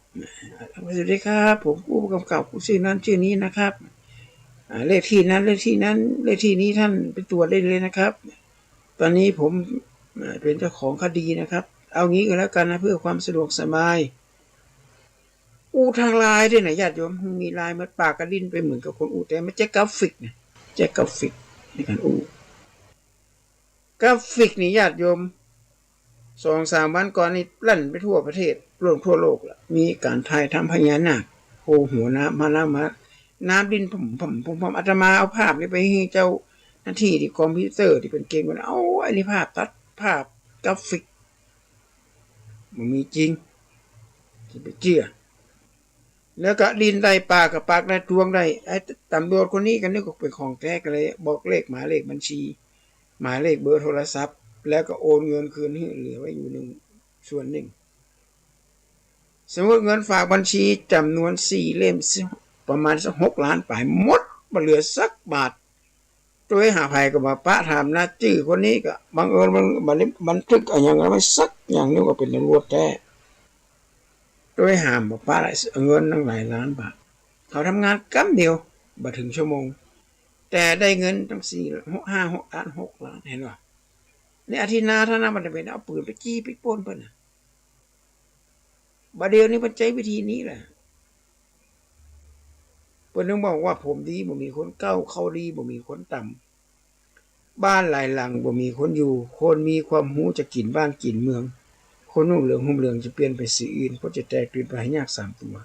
สวัสดีครับผมผู้กำกับผู้ชื่อนั้นชื่อนี้นะครับเลขที่นั้นเลขที่นั้นเลขที่นี้ท่านไปตรวจได้เลยนะครับตอนนี้ผมเป็นเจ้าของคดีนะครับเอางี้ก็แล้วกันนะเพื่อความสะดวกสบายทางไลน์ด้วยนะญาติโยมมีไลน์มันปากกระดิ้นไปเหมือนกับคนแต่ไม่ใช่กราฟิกนะใช่กราฟิกในการกราฟิกนี่ญาติโยม2-3 วันก่อนนี่ลั่นไปทั่วประเทศรวมทั่วโลกละมีการถ่ายทำพญานาคโผล่หัวน้ำมาน้ำดินผมอาตมาเอาภาพนี้ไปให้เจ้าหน้าที่ที่คอมพิวเตอร์ที่เป็นเก่งมันเอาไอ้นี่ภาพตัดภาพกราฟิกมันมีจริงที่ไปเชื่อแล้วก็ดินได้ปากกับปากได้ทวงได้ไอ้ตำรวจคนนี้กันนี่ก็เป็นของแท้กันเลยบอกเลขหมายเลขบัญชีหมายเลขเบอร์โทรศัพท์แล้วก็โอนเงินคืนให้เหลือไว้อยู่ส่วนหนึ่งสมมติเงินฝากบัญชีจำนวน4 เล่มประมาณสัก6 ล้านไปหมดบ่เหลือสักบาทโดยหาภัยกับปะถามหน้าชื่อคนนี้ก็บังเอิญบันทึกอย่างนั้นไม่สักอย่างนี้ก็เป็นตำรวจแท้โดยหามป้าได้เงินตั้งหลายล้านบาทเขาทำงานกำเดียวบ่ถึงชั่วโมงแต่ได้เงินตั้ง6 ล้านเห็นป่ะในอาทิตย์หน้าถ้ามันจะเป็นเอาปืนไปจี้ไปปล้นเพิ่นน่ะบัดเดียวนี้มันใช้วิธีนี้แหละเพิ่นถึงบอกว่าผมดีบ่มีคนเก้าเขาดีบ่มีคนต่ำบ้านหลายหลังบ่มีคนอยู่คนมีความรู้จะกินบ้านกินเมืองคนนุ่งเหลืองห่มเหลืองจะเปลี่ยนไปสีอื่นเพราะจะแตกตื่นไปให้ยาก3 ตัว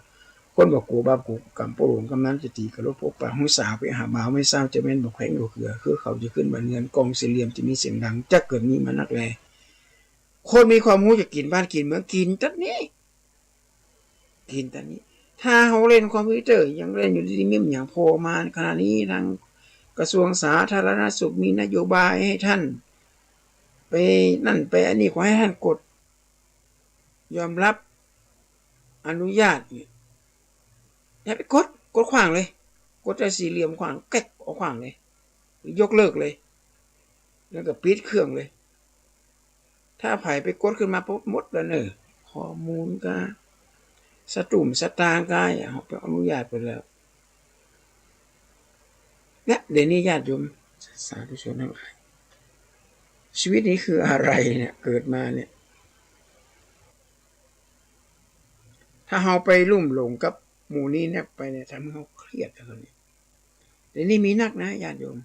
คนบอกกูบาปกูกรรมโปร่งกำนั้นจะตีกระโลกปกปากห้องสาวไปหาบ่าวไม่ทราบจะแม่นบอกแขวงดอกเขือคือเขาจะขึ้นบันเงินกองสี่เหลี่ยมจะมีเสียงดังจะเกิดมีมานักแลคนมีความรู้จะกินบ้านกินเมืองกินตัดนี้ถ้าเขาเล่นคอมพิวเตอร์ยังเล่นอยู่ที่มิมอย่างโผล่มาขณะนี้ทาง กระทรวงสาธารณสุขมีนโยบายให้ท่านไปนั่นไปอันนี้ขอให้ท่านกดยอมรับอนุญาตอย่าไปกดขวางเลยกดแต่สี่เหลี่ยมขวางแก๊กเอาขวางเลยยกเลิกเลยแล้วก็ปิดเครื่องเลยถ้าไผ่ไปกดขึ้นมาปุ๊บหมดแล้วเนอะข้อมูลก็สตุ่มสตางค์ก็เอาไปอนุญาตไปแล้วเนี่ยเดี๋ยวนี้ญาติโยมสาธุชนทั้งหลายชีวิตนี้คืออะไรเนี่ยเกิดมาเนี่ยถ้าเราไปลุ่มหลงกับหมู่นี้เนี่ยไปเนี่ยทำให้เราเครียดอะไรเนี่ยเดี๋ยวนี้มีนักนะญาติโยม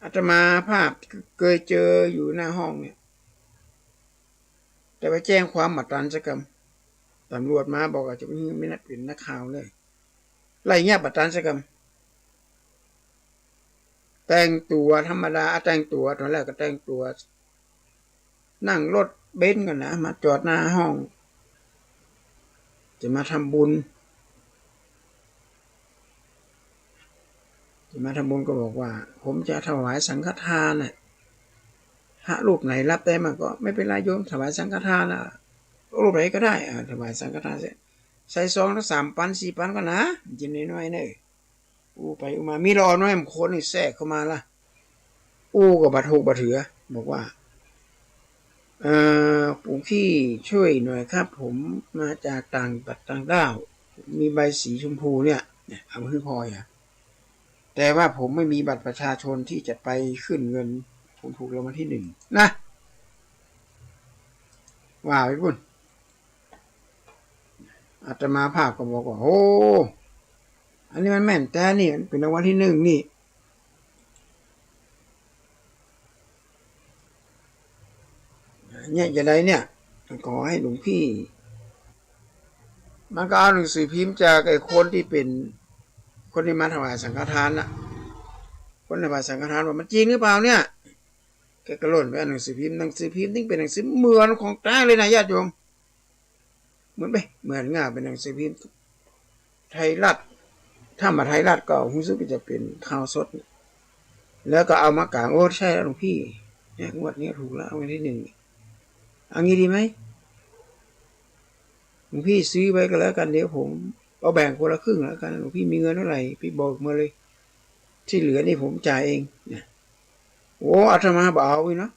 อาตมาภาพเคยเจออยู่หน้าห้องเนี่ยแต่ไปแจ้งความมาตันสักกรรมตำรวจมาบอกว่าจะไม่นัดเป็นนักข่าวเลยไล่เงียบบัตันสักกรรมแต่งตัวธรรมดาแต่งตัวตอนแรกก็แต่งตัวนั่งรถเบนซ์กันนะมาจอดหน้าห้องจะมาทำบุญก็บอกว่าผมจะถวายสังฆทานน่ะพระรูปไหนรับได้มาก็ไม่เป็นไรโยมถวายสังฆทานน่ะรูปไหนก็ได้ถวายสังฆทานเสร็จใส่ซองละ3 ปัน 4 ปันก็นะกินน้อยๆเนี่ยไปมามีรอน้อยมันคนนี่แทรกเข้ามาละก็บัดถูกบัดถือบอกว่าปู่ขี้ช่วยหน่อยครับผมมาจากต่างดาวมีใบสีชมพูเนี่ยเอาขึ้นพอยแต่ว่าผมไม่มีบัตรประชาชนที่จะไปขึ้นเงินผมถูกรางวัลที่1นะว่าไปพุ่นอาตมาภาพก็บอกว่าโอ้อันนี้มันแม่นแต่นี่มันเป็นรางวัลที่1นี่เนี่ยจะได้เนี่ยขอให้หลวงพี่มันก็เอาหนังสือพิมพ์จากไอ้คนที่เป็นคนที่มาถวายสังฆทานน่ะคนถวายสังฆทานว่ามันจริงหรือเปล่าเนี่ยแกก็หล่นไปหนังสือพิมพ์นี่เป็นหนังสือเหมือนของแท้เลยนะญาติโยมเหมือนง่าเป็นหนังสือพิมพ์ไทยรัฐถ้ามาไทยรัฐก็รู้สึกจะเป็นข่าวสดแล้วก็เอามากางโอ้ใช่แล้วหลวงพี่เนี่ยงวดนี้ถูกแล้ววันที่1เอางี้ดีไหมหลวงพี่ซื้อไว้ก็แล้วกันเดี๋ยวผมเอาแบ่งคนละครึ่งแล้วกันหลวงพี่มีเงินเท่าไหร่พี่บอกมาเลยที่เหลือนี่ผมจ่ายเองเนี่ยโอ้อาตมาบ่เอาอีกเนาะ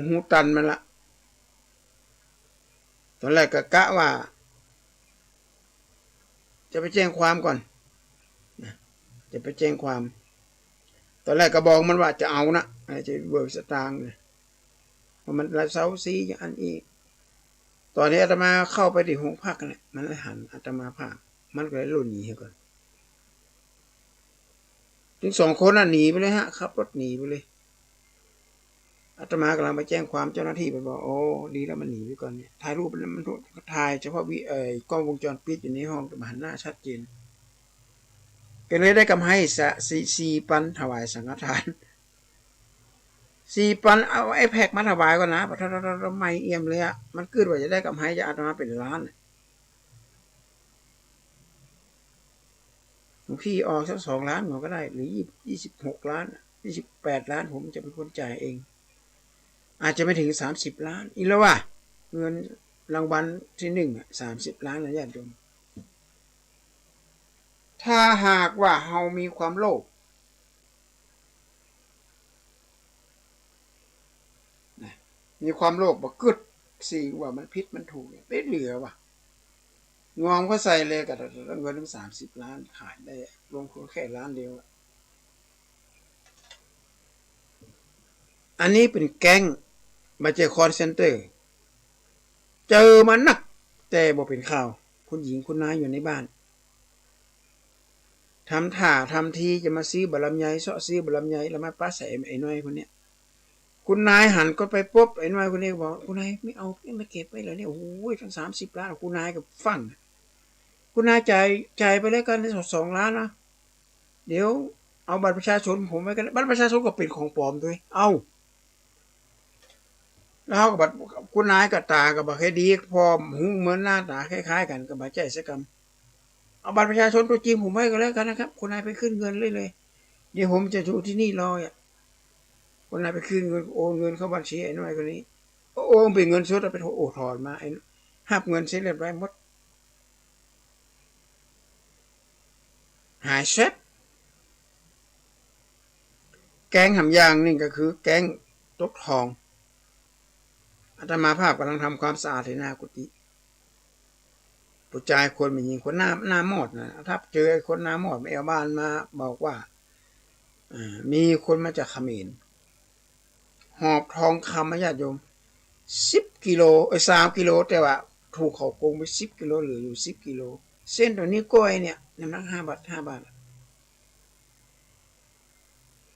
หูตันมันละตอนแรกก็กะว่าจะไปแจ้งความก่อนจะไปแจ้งความตอนแรกก็บอกมันว่าจะเอานะจะเบิกสตางค์เนี่ยมันละเซาซีอย่างอันอีกตอนนี้อาตมาเข้าไปที่ห้องพักเนี่ยมันเลยหันอาตมาภาพมันก็เลยหล่นหนีก่อนถึง2 คนน่ะหนีไปเลยฮะขับรถหนีไปเลยอาตมากำลังไปแจ้งความเจ้าหน้าที่ไปบอกโอ้ดีแล้วมันหนีไปก่อนเนี่ยถ่ายรูปมันถ่ายเฉพาะกล้องวงจรปิดอยู่ในห้องแต่มันหันหน้าชัดเจนก็เลยได้กำไร4 ปันถวายสังฆทาน4 ปันเอาไอ้แพ็กมาถวายก่อนนะทำไมเอี่ยมเลยอะมันเกิดว่าจะได้กำไรจะอาตมาเป็นล้านบางทีออกสัก2 ล้านก็ได้หรือ26 ล้าน28 ล้านผมจะเป็นคนจ่ายเองอาจจะไม่ถึง30 ล้านอีกแล้วว่ะเงินรางวัลที่1 30 ล้านนะญาติโยมถ้าหากว่าเรามีความโลภมีความโลภบ่กึดสิ่งว่ามันผิดมันถูกเนี่ยไม่เหลือว่ะงอมก็ใส่เลยกับเงินถึง30 ล้านขายได้ลงทุนแค่ล้านเดียวอันนี้เป็นแก๊งมาเจอคอลเซ็นเตอร์เจอมันนักแต่บ่เป็นข่าวคุณหญิงคุณนายอยู่ในบ้านทำท่าทำทีจะมาซื้อบะลำไยเสาะซื้อบะลำไยแล้วมาป้าใส่ไอ้น้อยคนเนี้ยคุณนายหันก็ไปปุ๊บไอ้น้อยคนนี้บอกคุณนายไม่เอามาเก็บไว้เลยเนี่ยโอ้โหทั้ง30 ล้านคุณนายกับฟังคุณนายจ่ายไปแล้วกัน2 ล้านนะเดี๋ยวเอาบัตรประชาชนผมไว้กันบัตรประชาชนก็เป็นของปลอมด้วยเอา แล้วเขาก็บัดคุณนายกับตากับบักให้ดีพอหูเหมือนหน้าตาคล้ายๆกันกับบัดใจสกรรมเอาบัตรประชาชนตัวจริงผมไว้ก็แล้วกันนะครับคุณนายไปขึ้นเงินเลยเดี๋ยวผมจะอยู่ที่นี่รออ่ะคุณนายไปขึ้นเงินโอนเงินเข้าบัญชีไอ้น้อยคนนี้โอนเป็นเงินสดเอาไปโอถอนมาไอ้หับเงินเสร็จเรียบร้อยหมดหายเซ็ตแก๊งหำยางนี่ก็คือแก๊งตกทองอาตมาภาพกำลังทำความสะอาดที่หน้ากุฏิผู้ชายคนเป็นหญิงคนหน้าหมดนะถ้าเจอคนหน้าหมดไม่เอาบ้านมาบอกว่ามีคนมาจากเขมรหอบทองคำมาญาติโยม10 กิโล3 กิโลแต่ว่าถูกเขาโกงไป10 กิโลเหลืออยู่10 กิโลเส้นตัวนี้ก้อยเนี่ยน้ำหนัก5 บาท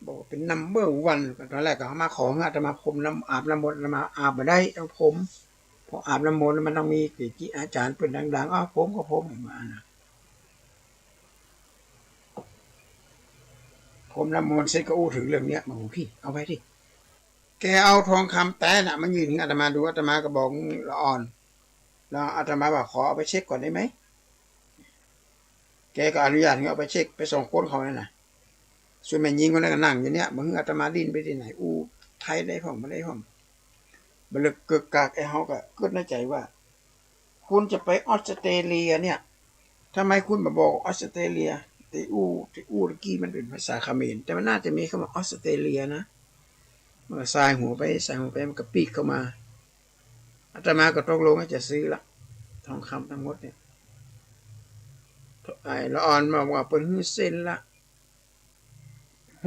บอกเป็นนัมเบอร์วันตอนแรกก็เขามาขออาตมาพรมน้ำอาบน้ำมนต์มาอาบมาได้ต้องผมพออาบน้ำมนต์มันต้องมีเกจิอาจารย์เป็นดังๆผมก็ผมมานะผมน้ำมนต์เสร็จก็อู้ถึงเรื่องเนี้ยมาพี่เอาไว้ดิแกเอาทองคำแต่น่ะมันยืนถึงอาตมาดูอาตมาก็บอกละอ่อนแล้วอาตมาบอกขอเอาไปเช็คก่อนได้ไหมแกก็อนุญาตให้เอาไปเช็คไปส่งโค้ดเขาเลยนะส่วนแม่ยิงคนนั้นก็นั่งอยู่เนี้ยมึงอาตมาดิ้นไปที่ไหนอู้ไทยได้ห้องไม่ได้ห้องมันเลยเกิดกากไอ้เขาก็เกิดในใจว่าคุณจะไปออสเตรเลียเนี่ยทำไมคุณมาบอกออสเตรเลียที่อู้ตะกี้มันเป็นภาษาเขมรแต่มันน่าจะมีคำว่าออสเตรเลียนะมันก็สายหัวไปมันก็ปีกเข้ามาอาตมาก็ตกลงว่าจะซื้อละทองคำทั้งหมดเนี่ยไอ้ละอ่อนมาว่าเป็นเส้นละ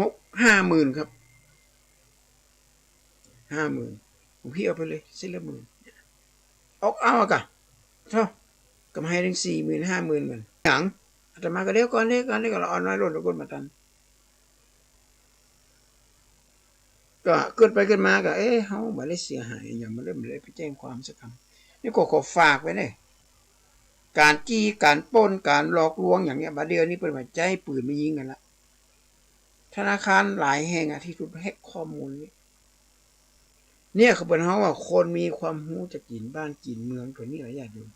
50,000ครับ50,000ผมพี่เอาไปเลยเส้นละ10,000เอากะเท่าก็ให้ถึง40,000 50,000เหมือนหยังอาตมาก็เดี๋ยวก่อนก็ละอ่อนน้อยลดแล้วก็มาตันก็เกิดไปเกิดมาก็เฮาบ่ได้เสียหายอย่างมาเริ่มเลยไปแจ้งความสักคำนี่ก็ขอฝากไว้เลยการจี้การปล้นการหลอกลวงอย่างเงี้ยบัดเดี๋ยวนี้เพิ่นว่าใจปืนมายิงกันละธนาคารหลายแห่งที่ถูกแฮ็กข้อมูลเนี่ยคือเป็นเฮาว่าคนมีความรู้จักกินบ้านกินเมืองตัวนี้หลายอย่างอยู่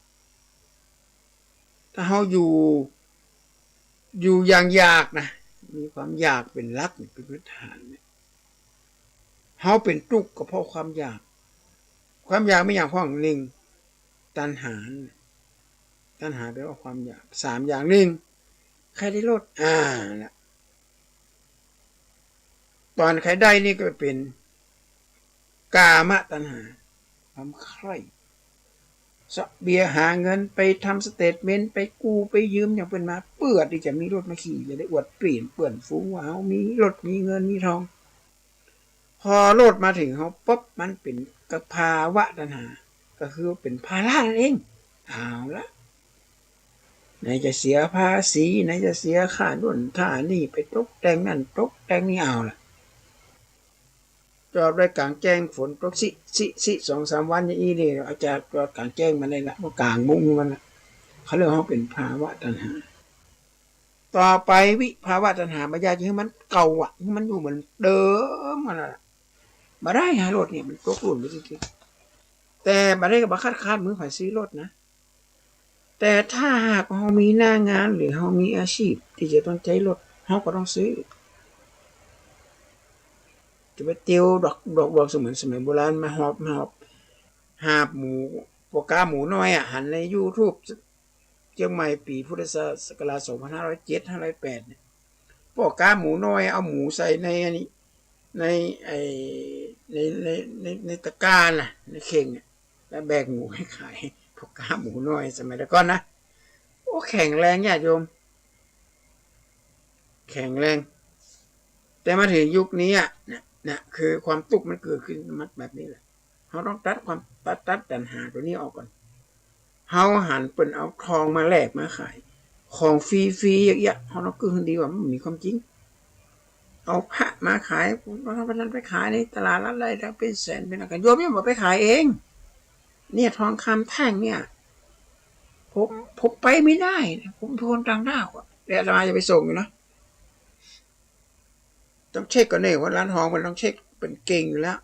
ถ้าเฮาอยู่อย่างยากนะมีความอยากเป็นหลักเป็นพื้นฐานเนี่ยเฮาเป็นทุกข์ก็เพราะความอยากไม่อยากพ้องหนึ่งตัณหาแปลว่าความอยาก3อย่างหนึ่งใครได้ลดนะตอนใครได้นี่ก็เป็นกามตัณหาความใคร่สเบียหาเงินไปทำสเตทเมนต์ไปกู้ไปยืมอย่างเป็นมาเปื้อที่จะมีรถมาขี่จะได้อวดเปลี่ยนเปื่อนฟูงว่าเฮามีรถมีเงินมีทองพอโลดมาถึงเขาปุ๊บมันเป็นกภาวะตัณหาก็คือเป็นภาระนั่นเองเอาละไหนจะเสียภาษีไหนจะเสียค่านู่นค่านี่ไปตกแต่งนั่นตกแต่งนี่เอาละจอดไว้กลางแจ้งฝนตกสิ2-3 วันอย่างนี้นี่อาจารย์จอดกลางแจ้งมาเลยละว่ากลางมุ้งมันละเขาเรียกว่าเป็นภาวะตัณหาต่อไปวิภาวะตัณหาบรรยายที่มันเก่ามันอยู่เหมือนเดิมมันละมาได้รถเนี่ยมันตกหล่นไปจริงๆแต่มาได้กับบัคาดมือฝ่ายซื้อรถนะแต่ถ้าหากเรามีหน้างานหรือเรามีอาชีพที่จะต้องใช้รถเราก็ต้องซื้อจะไปเตียวดอกเสมือนสมัยโบราณมาหอบหาบหมูปกาหมูน้อยหันใน YouTube เชียงใหม่ปีพุทธศักราช2507 508เนี่ยปกาหมูน้อยเอาหมูใส่ในอันนี้ในตะกร้าน่ะในเข่งแล้วแบกหมูให้ขายปกาหมูน้อยสมัยก่อนนะโอ้แข็งแรงญาติโยมแข็งแรงแต่มาถึงยุคนี้นะคือความตุกมันเกิดขึ้นมัดแบบนี้แหละเราต้องตัดตัณหาตัวนี้ออกก่อนเราหันเปิ่นเอาทองมาแลกมาขายของฟรีๆอย่างเงี้ยเราต้องคือดีกว่ามันมีความจริงเอาพระมาขายเราไปขายในตลาดละไรแล้วเป็นแสนเป็นอะไรโยมไม่บอกไปขายเองเนี่ยทองคำแท่งเนี่ยผมไปไม่ได้ผมเป็นคนต่างด้าวเดี๋ยวอาตมาจะไปส่งอยู่นะต้องเช็คก่อนเนี่ยว่าร้านทองมันต้องเช็คเป็นเก่งอยู่แล้ว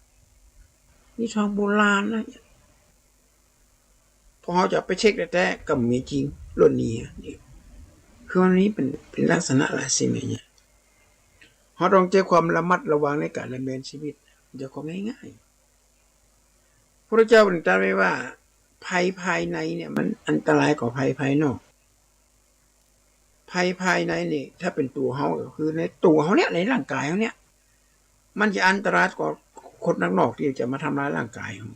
นี่ทองโบราณนะพอเขาจะไปเช็คแต่ก็มีจริงรุ่นนี้นี่คือวันนี้เป็นลักษณะอะไรสิเนี่ยเขาต้องเจอความระมัดระวังในการดำเนินชีวิตจะของง่ายๆพระเจ้าตรัสไว้ว่าภัยภายในเนี่ยมันอันตรายกว่าภัยภายนอกภัยภายในนี่ถ้าเป็นตัวเขาก็คือในตัวเขาเนี่ยในร่างกายเขาเนี่ยมันจะอันตรายกว่าคนนักนอกที่จะมาทำร้ายร่างกายเขา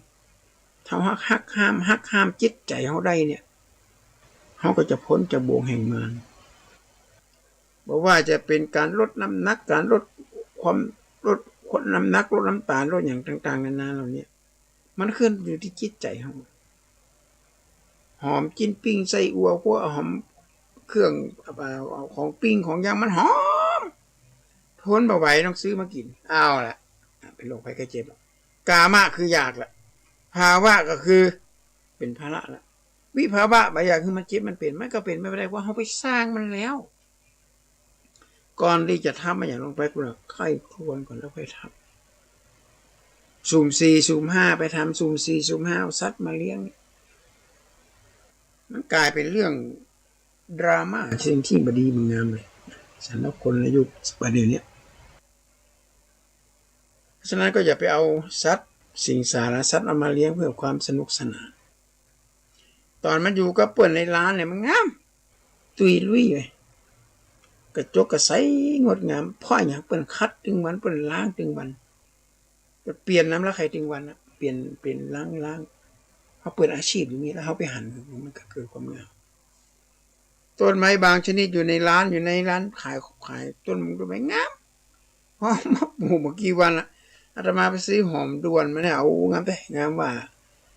ถ้าหักห้ามจิตใจเขาได้เนี่ยเขาก็จะพ้นจากบ่วงแห่งมารบอกว่าจะเป็นการลดน้ำหนักการลดน้ำหนักลดน้ำตาลลดอย่างต่างๆนานาเหล่านี้มันขึ้นอยู่ที่จิตใจเขาหอมกินปิ้งใส่อัวพวกหอมเครื่องของปิ้งของย่างมันหอมทนบ่ไหวต้องซื้อมากินเอาละเป็นโรคภัยไข้เจ็บกามะคืออยากละภาวะก็คือเป็นภาระละวิภาวะบางอย่างคือมันเจ็บมันเป็นมันก็เป็นไม่ได้ว่าเขาไปสร้างมันแล้วก่อนที่จะทำมันอย่างลงไปกูละค่อยควรก่อนแล้วค่อยทำสุ่ม4สุ่ม5ไปทำสุ่ม4สุ่ม5เอาสัตว์มาเลี้ยงมันกลายเป็นเรื่องดราม่าสิ่งที่บดีมึงงามเลยสำหรับคนในยุคประเดี๋ยวนี้เพราะฉะนั้นก็อย่าไปเอาสัตว์สิ่งสารสัตว์เอามาเลี้ยงเพื่อความสนุกสนานตอนมันอยู่กับเปิ้นในร้านเนี่ยมันงามตุยลุยเลยกระจกกระใสงดงามพ่ออย่างเปิ้นคัดถึงวันเปิ้นล้างถึงวันเปลี่ยนน้ำละไข่ถึงวันนะเปลี่ยนล้างเขาเปิดอาชีพอย่างนี้แล้วเขาไปหั่นมันก็เกิดความงามต้นไม้บางชนิดอยู่ในร้านขายต้นมันก็ไม่งามหอมมาปลูกเมื่อกี้วันละอาตมาไปซื้อหอมด่วนมาเนี่ยเอางามไปงามว่า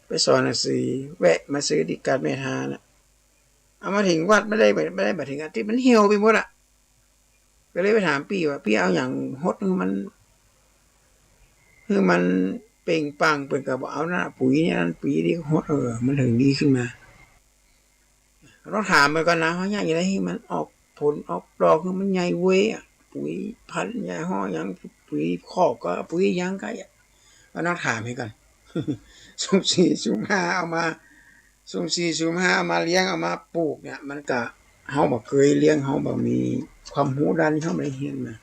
ไปสอนหนังสือแวะมาซื้อดิการเมทานะเอามาถึงวัดไม่ได้มาถึงอาทิตย์มันเหี่ยวไปหมดอ่ะก็เลยไปถามพี่ว่าพี่เอาอย่างฮดคือมันเปล่งปังเป็นกับเอาหน้าปุ๋ยเนี่ยปุ๋ยที่ฮดมันถึงดีขึ้นมาเราถามไปก่อนนะว่าอย่างไรให้มันออกผลออกดอกคือมันใหญ่เว้ยปุ๋ยพันใหญ่ห่อยังปุ๋ยคอกก็ปุ๋ยยังก็ก็ต้องถามให้กันสุ่ม4สุ่ม5เอามาสุ่ม4สุ่ม5เอามาเลี้ยงเอามาปลูกเนี่ยมันก็เฮาบ่เคยเลี้ยงเฮาบ่มีความรู้ด้านนี้เฮาไม่ได้เรียนมา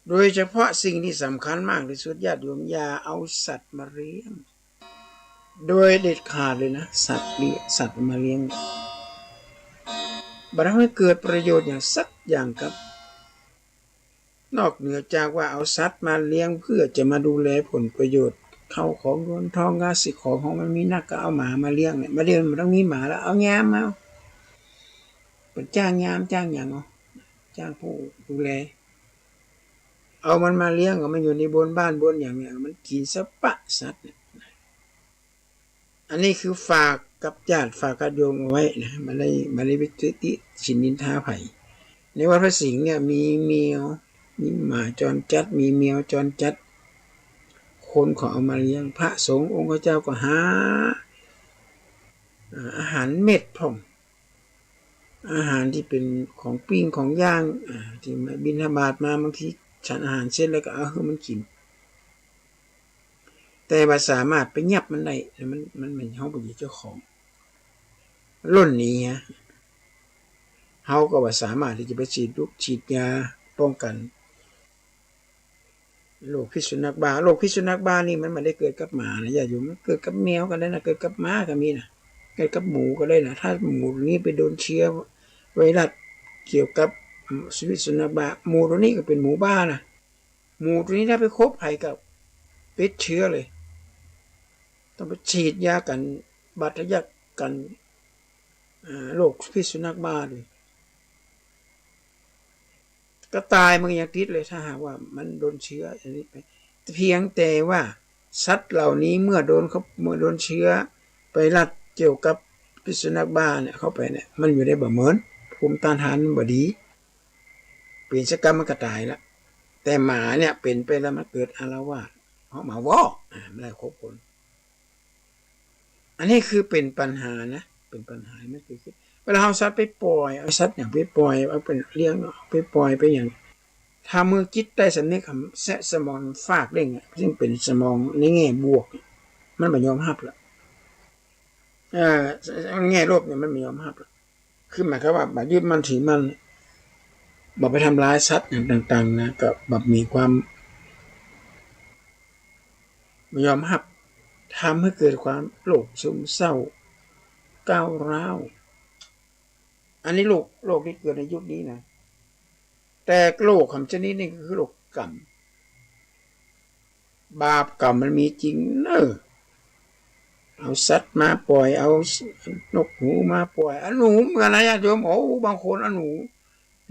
โดยเฉพาะสิ่งที่สำคัญมากที่สุดญาติโยมอย่าเอาสัตว์มาเลี้ยงโดยเด็ดขาดเลยนะสัตว์มาเลี้ยงบ่ทำให้เกิดประโยชน์อย่างสักอย่างครับนอกเหนือจากว่าเอาสัตว์มาเลี้ยงเพื่อจะมาดูแลผลประโยชน์เข้าของเงินทองกาสิของมันมีนักก็เอาหมามาเลี้ยงเนี่ยมาเลี้ยงมันต้องมีหมาแล้วเอาแง้มมาเป็นจ้างแง้มจ้างอย่างจ้างผู้ดูแลเอามันมาเลี้ยงมันอยู่ในบนบ้านบนอย่างเนี้ยมันกินสปะสัตว์เนี่ยอันนี้คือฝากกับญาติฝากกับโยมเอาไว้นะมาได้ไปติชินนินทาไผ่ในวัดพระสิงห์เนี่ยมีแมวมีหมาจรจัดมีแมวจรจัดคนขอเอามาเลี้ยงพระสงฆ์องค์เจ้าก็หาอาหารเม็ดพ่อมอาหารที่เป็นของปิ้งของย่างที่มาบิณฑบาตมาบางทีฉันอาหารเสร็จแล้วก็เอาให้มันกินแต่ว่าสามารถไปยับมันได้แล้วมันเหมือนเขาเป็นเจ้าของรุ่นนี้เขาก็ว่าสามารถที่จะไปฉีดยาป้องกันโรคพิษสุนัขบ้านี่มันไม่ได้เกิดกับหมานะอย่าอยู่มันเกิดกับแมวก็ได้นะเกิดกับม้าก็มีนะเกิดกับหมูก็ได้นะถ้าหมูนี้ไปโดนเชื้อไวรัสเกี่ยวกับพิษสุนัขบ้าหมูตัวนี้ก็เป็นหมูบ้านะหมูตัวนี้ถ้าไปคบไผ่กับติดเชื้อเลยต้องไปฉีดยากันบาดทะยักกันโรคพิษสุนัขบ้าด้วยก็ตายมันยังติดเลยถ้าหากว่ามันโดนเชื้ออันนี้ไปเพียงแต่ว่าสัตว์เหล่านี้เมื่อโดนเชื้อไปรัดเกี่ยวกับพิษสุนัขบ้าเนี่ยเข้าไปเนี่ยมันอยู่ได้บ่เหมือนภูมิต้านทานบ่ดีเปลี่ยนชะกรรมมันก็ตายละแต่หมาเนี่ยเป็นไปแล้วมันเกิดอาละวาดเพราะหมาวอกไม่ได้ครบคนอันนี้คือเป็นปัญหานะเป็นปัญหาไม่เคยคิดเวลาเอาสัตว์ไปปล่อยเอาสัตว์อย่างไปปล่อยเอาเป็นเลี้ยงไปปล่อยไปอย่าง ถ้ามือคิดได้สำนึกคำแสะสมองฟากเด้งซึ่งเป็นสมองในแง่บวกมันไม่ยอมรับละแง่ลบเนี่ยมันไม่ยอมรับละคือหมายความว่าแบบยึดมันถือมันบอกไปทำร้ายสัตว์อย่างต่างๆนะก็แบบมีความไม่ยอมรับทำให้เกิดความโรคซึมเศร้าก้าวร้าวอันนี้โรคที่เกิดในยุคนี้นะแต่โรคของชนิดนี้คือโรคกรรมบาปกรรมมันมีจริงเนอะเอาสัตว์มาปล่อยเอานกหูมาปล่อยหนูเหมือนอะไรญาติโยมโอ้บางคน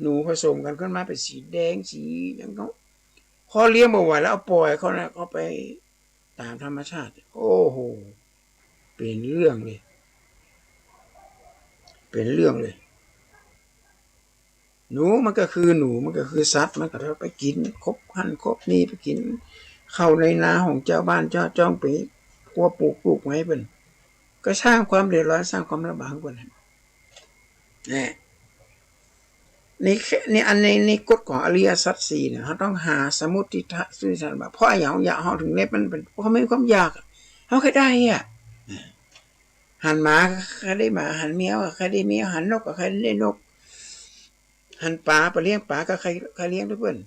หนูผสมกันขึ้นมาเป็นสีแดงสีอย่างเขาพอเลี้ยงบ่ไหวแล้วเอาปล่อยเขานะเขาไปตามธรรมชาติโอ้โหเป็นเรื่องเลยหนูมันก็คือหนูมันก็คือสัตว์มันก็เราไปกินครบหั่นครบนี่ไปกินเข้าในนาของเจ้าบ้านเจ้าจ้องไปพัวปลูกไว้เป็นก็สร้างความเดือดร้อนสร้างความลำบากกว่านั้นนี่อันในกฎของอริยสัจสี่เนี่ยเขาต้องหาสมุติทะสุสันแบบเพราะอย่างอยากเขาถึงเน็บมันเป็นเพราะไม่มีความอยากเขาเคยได้หันหมาใครได้หมาหันเมียใครได้เมียหันนกใครได้นกหันปลาไปเลี้ยงปลาก็ใครเลี้ยงด้วยเพื่อน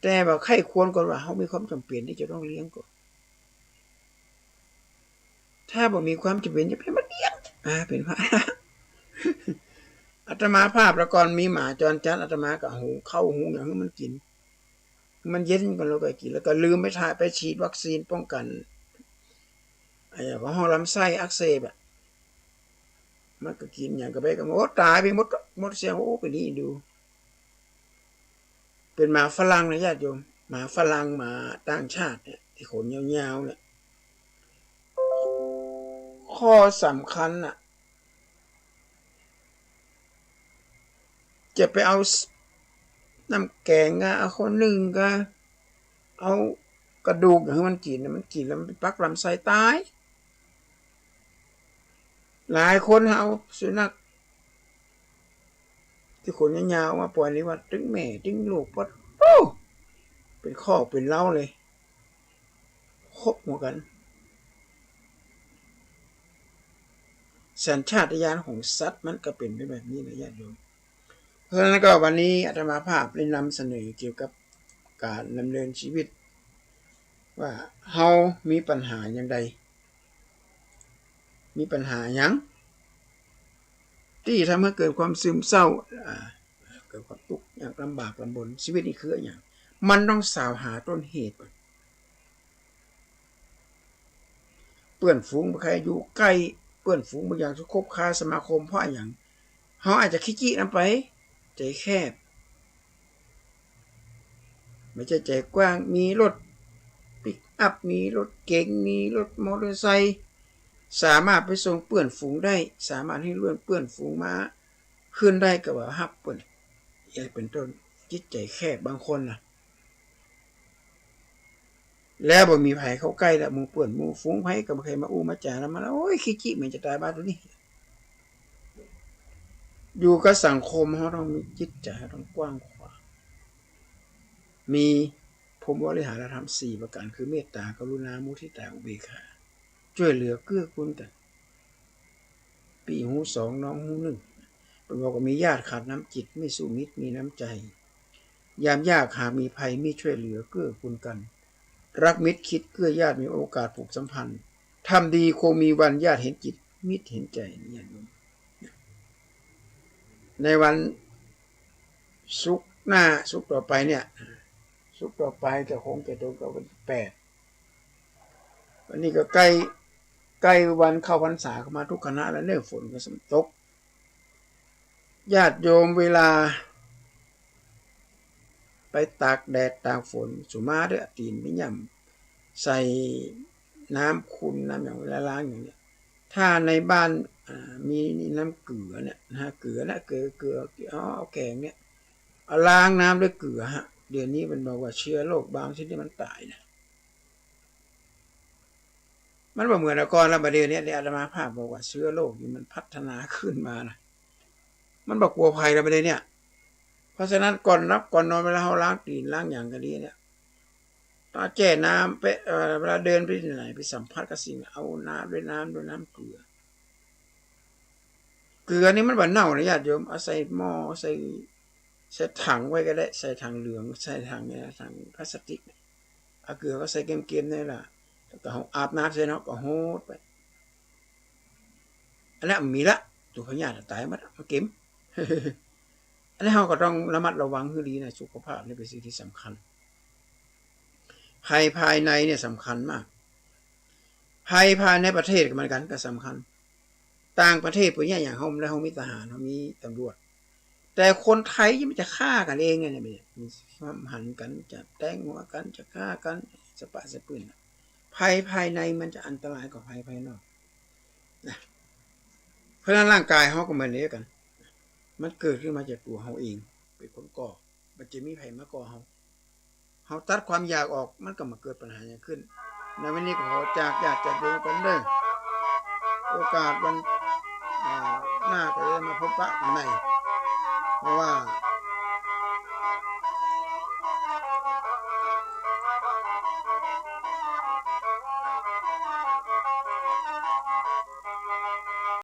แต่แบบใครควรก่อนว่าเขามีความจำเป็นที่จะต้องเลี้ยงก่อนถ้าบอกมีความจำเป็นจะไปมาเลี้ยงเป็นพระอาตมาภาพแล้วก่อนมีหมาจรจัดอาตมากับหูเข้าหูอย่างนี้มันกินมันเย็นกันเราไปกินแล้วก็ลืมไม่ถ่ายไปฉีดวัคซีนป้องกันของลำไส้อักเสบมันก็กินอย่างกับไปกับตายไปหมดเสียงไปนี่ดูเป็นหมาฝรั่งนะญาติโยมหมาฝรั่งหมาต่างชาติเนี่ยที่ขนยาวๆเนี่ยข้อสำคัญจะไปเอาน้ำแกงเอาคนหนึ่งก็เอากระดูกอย่างมันกินแล้วมันไปปักลำไส้ตายหลายคนเอาสุนัขที่ขนยาวๆมาปล่อยในวัดตึงแม่ตึงลูกปัดเป็นข้อเป็นเล่าเลยครบหมดกันสัญชาตญาณของสัตว์มันก็เป็นแบบนี้นะญาติโยมเพราะฉะนั้นก็วันนี้อาตมาภาพได้นำเสนอเกี่ยวกับการดำเนินชีวิตว่าเฮามีปัญหาอย่างใดมีปัญหาอย่างที่ทำให้เกิดความซึมเศร้าเกิดความทุกข์อย่างลำบากลำบนชีวิตนี่คืออย่างมันต้องสาวหาต้นเหตุก่อนเพื่อนฝูงใครอยู่ใกล้เพื่อนฝูงบางอย่างคบค้าสมาคมเพราะอย่างเขาอาจจะขี้จี้นำไปใจแคบไม่ใช่ใจกว้างมีรถปิกอัพมีรถเก๋งมีรถมอเตอร์ไซค์สามารถไปส่งเพื่อนฝูงได้สามารถให้เพื่อนฝูงมาขึ้นได้กับว่าฮับเปิ้นอย่างเป็นต้นจิตใจแคบบางคนนะแล้วบ่มีไผเข้าใกล้แล้วหมู่เปื้อนหมู่ฝูงไผก็บ่เคยมาอู้มาจาแล้วมาแล้วโอ้ยขี้จิเหมือนจะตายบ้านตัวนี้อยู่กับสังคมเราต้องมีจิตใจต้องกว้างขวางมีพรหมวิหารธรรม4ประการคือเมตตากรุณามุทิตาอุเบกขาช่วยเหลือเกื้อกูลกันปีหู2น้องหู1เป็นบอกว่ามีญาติขาดน้ำจิตไม่สู้มิตรมีน้ำใจยามยากหากมีภัยมีช่วยเหลือเกื้อกูลกันรักมิตรคิดเกื้อญาติมีโอกาสผูกสัมพันธ์ทำดีคงมีวันญาติเห็นจิตมิตรเห็นใจเนี่ยในวันศุกร์หน้าศุกร์ต่อไปเนี่ยศุกร์ต่อไปจะคงจะตรงกับวัน8วันนี้ก็ใกล้วันเข้าพรรษาเข้ามาทุกคณะแล้วฝนก็สำตกญาติโยมเวลาไปตากแดดตากฝนสุมาเด้อตีนไม่ย่ำใส่น้ำขุ่นน้ำอย่างเวลาล้างอย่างเนี้ยถ้าในบ้านมีน้ำเกลือเนี่ยเกลือเอาแกงเนี่ยเอาล้างน้ำด้วยเกลือเดี๋ยวนี้มันบอกว่าเชื้อโรคบางชนิดมันตายนะมันบอกเหมือนก่อนแล้วประเดี๋ยวนี้อาตมาภาพบอกว่าเชื้อโรคนี่มันพัฒนาขึ้นมานะมันบอกกลัวภัยแล้วประเดี๋ยวนี้เพ ราะฉะนั้นก่อนรับก่อนนอนเวลาเราล้างตีนล้างอย่างก็ดีเนี่ยตาแช่น้ำไปเวลาเดินไปที่ไหนไปสัมผัสกับสิ่งเอาน้ำด้วยน้ำเกลือนี่มันบ่เน่านะญาติโยมเอาใส่หม้อใส่ถังไว้ก็ได้ใส่ถังเหลืองใส่ถังเนี่ยถังพลาสติกเอาเกลือก็ใส่เกมๆนี่ล่ะแล้วก็อาบน้ำเสร็จเนาะก็โหดไปอันนี้มีละตัวพญาติตายหมดเอาเก็ม อันนี้เราก็ต้องระมัดระวังให้ดีนะสุขภาพนี่เป็นสิ่งที่สำคัญภัยภายในเนี่ยสำคัญมากภัยภายในประเทศก็เหมือนกันก็สำคัญต่างประเทศพวกนี้อย่างเขามีทหารเขามีตำรวจแต่คนไทยมันจะฆ่ากันเองไงเนี่ยมันหันกันจะแทงหัวกันจะฆ่ากันสปะสะปืนภัยภายในมันจะอันตรายกว่าภัยภายนอกนะเพราะฉะนั้นร่างกายเขาก็เหมือนเดียวกันมันเกิดขึ้นมาจากตัวเขาเองเป็นคนก่อมันจะมีภัยมาก่อเขาตัดความอยากออกมันก็มาเกิดปัญหาอย่างขึ้นในวันนี้ขอจากญาติจากโยมกันเด้อโอกาสวันหน้าก็จะมาพบปะกันใหม่เพราะว่า